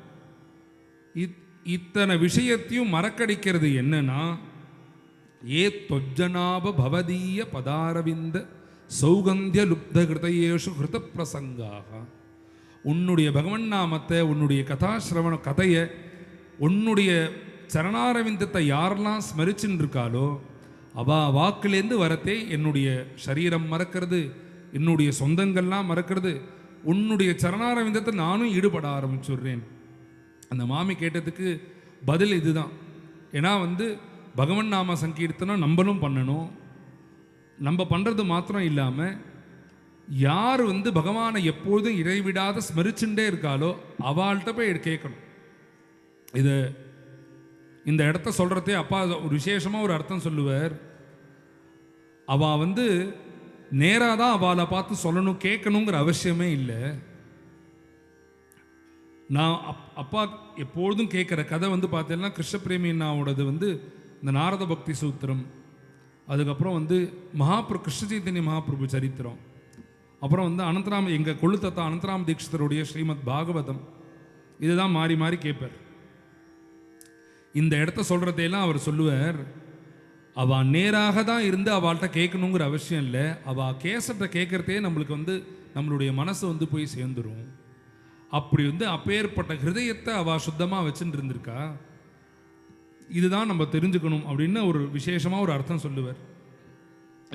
Speaker 3: இத்தனை விஷயத்தையும் மறக்கடிக்கிறது என்னன்னா, ஏ தொஜ்ஜனாப பவதீய பதாரவிந்த சௌகந்திய லுப்த கிருதயேஷு கிருத பிரசங்காக. உன்னுடைய பகவன் நாமத்தை, உன்னுடைய கதாசிரவண கதையை, உன்னுடைய சரணாரவிந்தத்தை யாரெல்லாம் ஸ்மரிச்சுன்னு இருக்காளோ அவா வாக்குலேருந்து வரத்தே என்னுடைய சரீரம் மறக்கிறது, என்னுடைய சொந்தங்கள்லாம் மறக்கிறது, உன்னுடைய சரணாரவிந்தத்தை நானும் ஈடுபட ஆரம்பிச்சுடுறேன். அந்த மாமி கேட்டதுக்கு பதில் இதுதான். ஏன்னா வந்து பகவன் நாம சங்கீர்த்தனம் நம்மளும் பண்ணணும். நம்ம பண்ணுறது மாத்திரம் இல்லாமல் யார் வந்து பகவானை எப்பொழுதும் இடைவிடாத ஸ்மரிச்சுட்டே இருக்காளோ அவள்கிட்ட போய் கேட்கணும். இது இந்த இடத்த சொல்கிறதே அப்பா ஒரு விசேஷமாக ஒரு அர்த்தம் சொல்லுவார். அவள் வந்து நேராக தான் அவளை பார்த்து சொல்லணும், கேட்கணுங்கிற அவசியமே இல்லை. நான் அப்பா எப்பொழுதும் கேட்குற கதை வந்து பார்த்தீங்கன்னா கிருஷ்ணபிரேமி அண்ணாவோடது வந்து இந்த நாரத பக்தி சூத்திரம், அதுக்கப்புறம் வந்து கிருஷ்ண சைத்தன்ய மகாபிரபு சரித்திரம், அப்புறம் வந்து அனந்தராம் எங்கள் கொள்ளுத்தத்தா அனந்தராம் தீட்சிதருடைய ஸ்ரீமத் பாகவதம், இதுதான் மாறி மாறி கேட்பார். இந்த இடத்த சொல்கிறதையெல்லாம் அவர் சொல்லுவார். அவள் நேராக தான் இருந்து அவள்கிட்ட கேட்கணுங்கிற அவசியம் இல்லை. அவள் கேசட்டை கேட்குறதே நம்மளுக்கு வந்து நம்மளுடைய மனசு வந்து போய் சேர்ந்துடும். அப்படி வந்து அப்பேற்பட்ட ஹிருதயத்தை அவள் சுத்தமாக வச்சுட்டு இருந்திருக்கா. இதுதான் நம்ம தெரிஞ்சுக்கணும் அப்படின்னு ஒரு விசேஷமாக ஒரு அர்த்தம் சொல்லுவார்.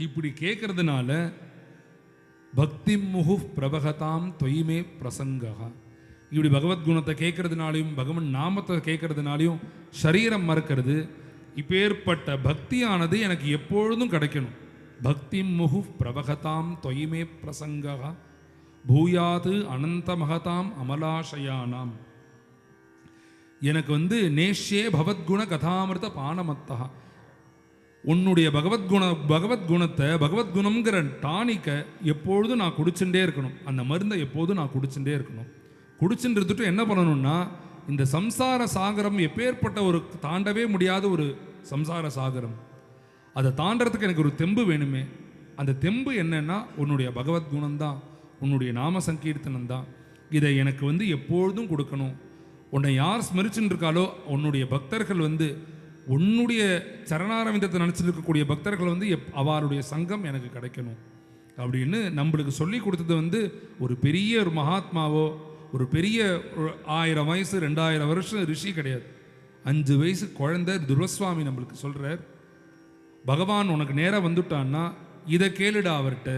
Speaker 3: இப்படி கேட்கறதுனால பக்தி முகு பிரபகதாம் தொய்மே பிரசங்கா. இப்படி பகவத்குணத்தை கேட்கறதுனாலையும் பகவன் நாமத்தை கேட்கறதுனாலையும் சரீரம் மறக்கிறது. இப்பேற்பட்ட பக்தியானது எனக்கு எப்பொழுதும் கிடைக்கணும். பக்தி முகு பிரபகதாம் தொய்மே பிரசங்கா பூயாது அனந்த மகதாம் அமலாசயானாம். எனக்கு வந்து நேஷ்யே பகவத்குண கதாமிருத பானமத்தா. உன்னுடைய பகவத்குணத்தை பகவத்குணம்ங்கிற டானிக்கை எப்பொழுதும் நான் குடிச்சுட்டே இருக்கணும். அந்த மருந்தை எப்போதும் நான் குடிச்சுட்டே இருக்கணும். குடிச்சுட்டு இருந்துட்டு என்ன பண்ணணும்னா, இந்த சம்சார சாகரம் எப்பேற்பட்ட ஒரு தாண்டவே முடியாத ஒரு சம்சார சாகரம், அதை தாண்டறதுக்கு எனக்கு ஒரு தெம்பு வேணுமே. அந்த தெம்பு என்னன்னா உன்னுடைய பகவத்குணம்தான், உன்னுடைய நாம சங்கீர்த்தனம் தான். இதை எனக்கு வந்து எப்பொழுதும் கொடுக்கணும். உன்னை யார் ஸ்மரிச்சுன்னு இருக்காளோ உன்னுடைய பக்தர்கள் வந்து உன்னுடைய சரணாரவிந்தத்தை நினச்சிட்டு இருக்கக்கூடிய பக்தர்கள் வந்து அவருடைய சங்கம் எனக்கு கிடைக்கணும் அப்படின்னு நம்மளுக்கு சொல்லி கொடுத்தது வந்து ஒரு பெரிய ஒரு மகாத்மாவோ ஒரு பெரிய 1000 வயசு 2000 வருஷம் ரிஷி கிடையாது. 5 வயசு குழந்தை துர்வஸ்வாமி நம்மளுக்கு சொல்கிறார். பகவான் உனக்கு நேராக வந்துட்டான்னா இதை கேளுடா அவர்கிட்ட.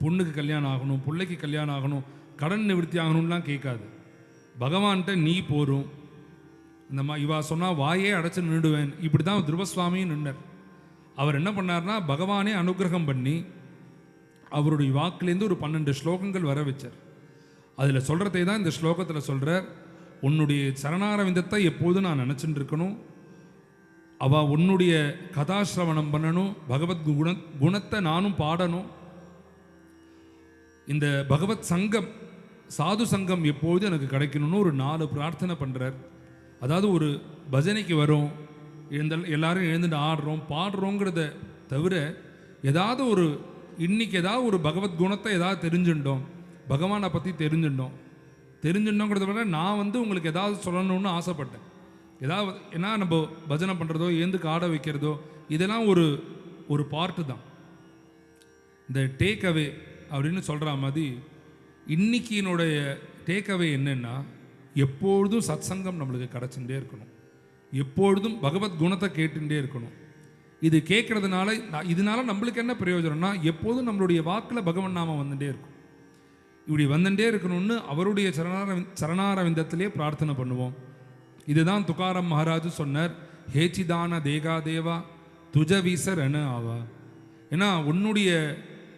Speaker 3: பொண்ணுக்கு கல்யாணம் ஆகணும், பிள்ளைக்கு கல்யாணம் ஆகணும், கடன் நிவர்த்தி ஆகணும்லாம் கேட்காது. பகவான்கிட்ட நீ போரும். இந்த இவா சொன்னால் வாயே அடைச்சி நின்றுடுவேன். இப்படி தான் துருவஸ்வாமியும் நின்னர். அவர் என்ன பண்ணார்னா பகவானே அனுகிரகம் பண்ணி அவருடைய வாக்குலேருந்து ஒரு 12 ஸ்லோகங்கள் வர வச்சார். அதில் சொல்கிறதை தான் இந்த ஸ்லோகத்தில் சொல்கிறார். உன்னுடைய சரணாரவிந்தத்தை எப்போதும் நான் நினச்சிட்டு இருக்கணும். அவள் உன்னுடைய கதாசிரவணம் பண்ணணும். பகவத் குணத்தை நானும் பாடணும். இந்த பகவத் சங்கம் சாது சங்கம் எப்போதும் எனக்கு கிடைக்கணும்னு ஒரு 4 பிரார்த்தனை பண்ணுறார். அதாவது ஒரு பஜனைக்கு வரும், எல்லாரும் எழுந்துட்டு ஆடுறோம் பாடுறோங்கிறத தவிர ஏதாவது ஒரு இன்னைக்கு ஏதாவது ஒரு பகவத்குணத்தை ஏதாவது தெரிஞ்சுட்டோம், பகவானை பற்றி தெரிஞ்சுட்டோங்கிறத விட நான் வந்து உங்களுக்கு ஏதாவது சொல்லணும்னு ஆசைப்பட்டேன். ஏதாவது ஏன்னா நம்ம பஜனை பண்ணுறதோ ஏந்துக்கு ஆட வைக்கிறதோ இதெல்லாம் ஒரு பார்ட்டு தான். இந்த டேக் அவே அப்படின்னு சொல்கிற மாதிரி இன்னைக்கு என்னுடைய டேக் அவே என்னென்னா, எப்பொழுதும் சத் சங்கம் நம்மளுக்கு கிடச்சுட்டே இருக்கணும். எப்பொழுதும் பகவத்குணத்தை கேட்டுட்டே இருக்கணும். இது கேட்கறதுனால இதனால நம்மளுக்கு என்ன பிரயோஜனம்னா, எப்போதும் நம்மளுடைய வாக்கில் பகவன் நாமம் வந்துட்டே இருக்கும். இப்படி வந்துட்டே இருக்கணும்னு அவருடைய சரணாரவிந்தத்திலே பிரார்த்தனை பண்ணுவோம். இதுதான் துகாராம் மகாராஜு சொன்னார், ஹேச்சிதான தேகா தேவா துஜ வீசர் என ஆவா. ஏன்னா உன்னுடைய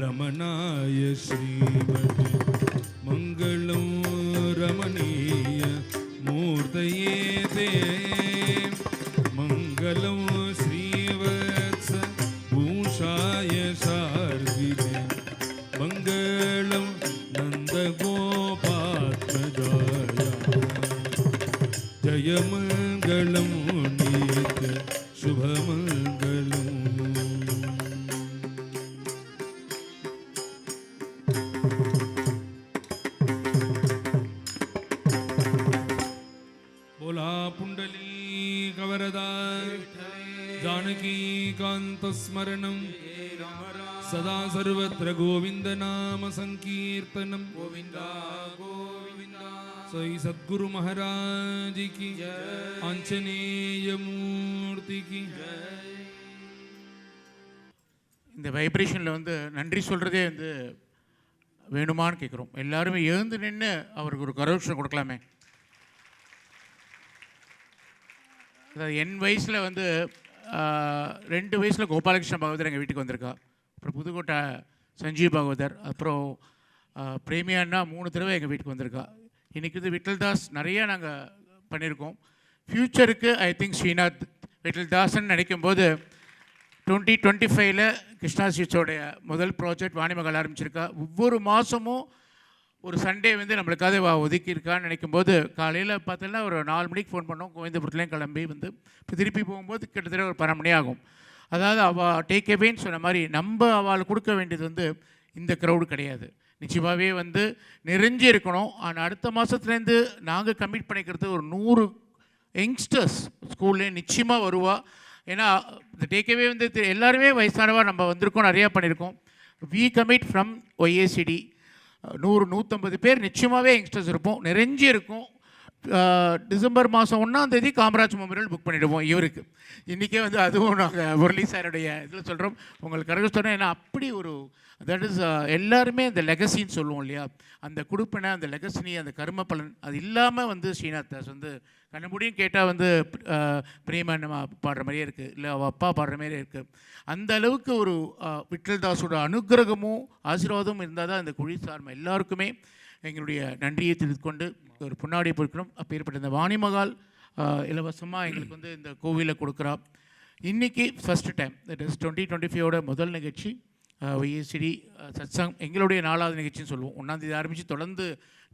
Speaker 3: रमणाय श्रीमते मङ्गलं रमणीय मूर्तये ते मङ्गलं श्रीवत्स भूषाय शार्गिणे मङ्गलं नन्दगोपात्मजाय जय मङ्गलं नित्य शुभमङ्गलम् बोला पुण्डलीकवरदा जानकीकान्तस्मरणं सदा सर्वत्र गोविन्दनाम संकीर्तनं गोविन्दा गोविन्दा सई सद्गुरु महाराज की आंजनेय मूर्ति की
Speaker 5: இந்த வைப்ரேஷனில் வந்து நன்றி சொல்கிறதே வந்து வேணுமான்னு கேட்குறோம். எல்லாருமே எழுந்து நின்று அவருக்கு ஒரு கரோஷம் கொடுக்கலாமே. அதாவது என் வயசில் வந்து 2 வயசில் கோபாலகிருஷ்ண பாகவதர் எங்கள் வீட்டுக்கு வந்திருக்கா. அப்புறம் புதுக்கோட்டை சஞ்சீவ் பாகவதர், அப்புறம் பிரேமியான்னா 3 தடவை எங்கள் வீட்டுக்கு வந்திருக்கா. இன்றைக்கி வந்து விட்டல்தாஸ் நிறையா நாங்கள் பண்ணியிருக்கோம். ஃப்யூச்சருக்கு ஐ திங்க் ஸ்ரீநாத் விட்டல்தாஸ்ன்னு நினைக்கும்போது 2025 கிருஷ்ணா ஸ்வீட்ஸோடைய முதல் ப்ராஜெக்ட் வாணிமகள் ஆரம்பிச்சிருக்கா. ஒவ்வொரு மாதமும் ஒரு சண்டே வந்து நம்மளுக்காக ஒதுக்கியிருக்கான்னு நினைக்கும்போது காலையில் பார்த்தோன்னா ஒரு 4 மணிக்கு ஃபோன் பண்ணோம். கோவிந்தபுரத்துலேயும் கிளம்பி வந்து இப்போ திருப்பி போகும்போது கிட்டத்தட்ட ஒரு 12 மணி ஆகும். அதாவது அவள் டேக் அவேன்னு சொன்ன மாதிரி நம்ம அவளுக்கு கொடுக்க வேண்டியது வந்து இந்த க்ரௌடு கிடையாது. நிச்சயமாகவே வந்து நிறைஞ்சு இருக்கணும். ஆனால் அடுத்த மாதத்துலேருந்து நாங்கள் கமிட் பண்ணிக்கிறது ஒரு 100 யங்ஸ்டர்ஸ் ஸ்கூல்லே நிச்சயமாக வருவா. ஏன்னா இந்த டேக்அவே வந்து எல்லாருமே வயசானவா நம்ம வந்திருக்கோம், நிறையா பண்ணியிருக்கோம். வி கமிட் ஃப்ரம் ஒய்ஏசிடி 100-150 பேர் நிச்சயமாகவே யங்ஸ்டர்ஸ் இருப்போம், நிறைஞ்சி இருக்கும். டிசம்பர் மாதம் 1ஆம் தேதி காமராஜ் மெமோரியல் புக் பண்ணிவிடுவோம் இவருக்கு. இன்றைக்கே வந்து அதுவும் நாங்கள் முரளி சாருடைய இதில் சொல்கிறோம் உங்களுக்கு கரெக்டாக சொன்னோம். ஏன்னா அப்படி ஒரு தட் இஸ் எல்லாருமே அந்த லெகசின்னு சொல்லுவோம் இல்லையா, அந்த குடுப்பினை, அந்த லெகசினி, அந்த கர்ம பலன் அது இல்லாமல் வந்து ஸ்ரீநாத் தாஸ் வந்து கண்ணமுடியும் கேட்டால் வந்து பிரேமண்ணா பாடுற மாதிரியே இருக்குது, இல்லை அவள் அப்பா பாடுற மாதிரியே இருக்குது. அந்த அளவுக்கு ஒரு விட்டல்தாஸோட அனுகிரகமும் ஆசீர்வாதமும் இருந்தால் தான் இந்த குழி சார்ம எல்லாருக்குமே எங்களுடைய நன்றியை தெரிவித்துக்கொண்டு ஒரு பொன்னாடியை பொறுக்கணும். அப்பேற்பட்ட இந்த வாணிமகால் இலவசமாக எங்களுக்கு வந்து இந்த கோவிலில் கொடுக்குறா. இன்றைக்கி ஃபஸ்ட்டு டைம் தட் இஸ் 2025 முதல் நிகழ்ச்சி ஒய்ஏசிடி சத்சங் எங்களுடைய 4வது நிகழ்ச்சின்னு சொல்லுவோம். 1ஆம் தேதி ஆரம்பித்து தொடர்ந்து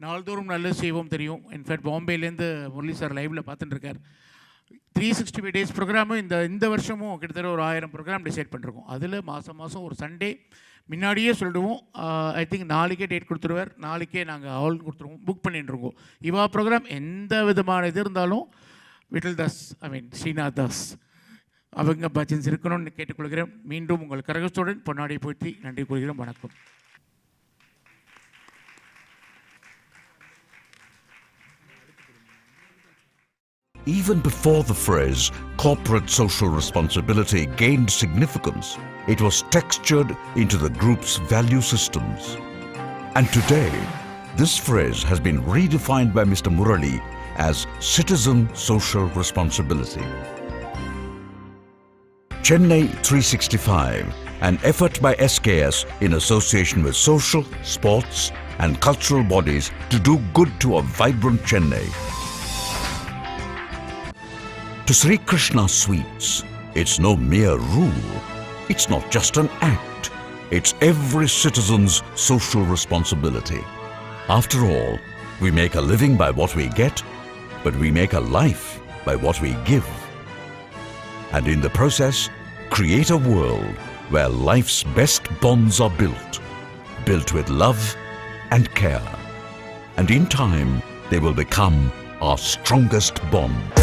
Speaker 5: நாள்தோறும் நல்லது செய்வோம் தெரியும். இன்ஃபேக்ட் பாம்பேலேருந்து முரளி சார் லைவில் பார்த்துட்டு இருக்கார். 365 டேஸ் ப்ரோக்ராமும் இந்த வருஷமும் கிட்டத்தட்ட ஒரு 1000 ப்ரோக்ராம் டிசைட் பண்ணிருக்கோம். அதில் மாதம் ஒரு சண்டே முன்னாடியே சொல்லிடுவோம். ஐ திங்க் நாளைக்கே டேட் கொடுத்துருவார், நாளைக்கே நாங்கள் ஆல் கொடுத்துருவோம், புக் பண்ணிட்டு இருக்கோம். இவா ப்ரோக்ராம் எந்த விதமான இது இருந்தாலும் விட்டல்தாஸ் ஸ்ரீநாத் தாஸ் அவங்க பஜன்ஸ் இருக்கணும்னு கேட்டுக்கொள்கிறேன். மீண்டும் உங்கள் கரகத்துடன் பொன்னாடி போற்றி நன்றி கூறுகிறோம். வணக்கம்.
Speaker 1: Even before the phrase corporate social responsibility gained significance, it was textured into the group's value systems. And today, this phrase has been redefined by Mr. Murali as citizen social responsibility. Chennai 365, an effort by SKS in association with social, sports and cultural bodies to do good to a vibrant Chennai. To Sri Krishna Sweets, it's no mere rule. It's not just an act. It's every citizen's social responsibility. After all, we make a living by what we get, but we make a life by what we give. And in the process, create a world where life's best bonds are built with love and care. And in time, they will become our strongest bond.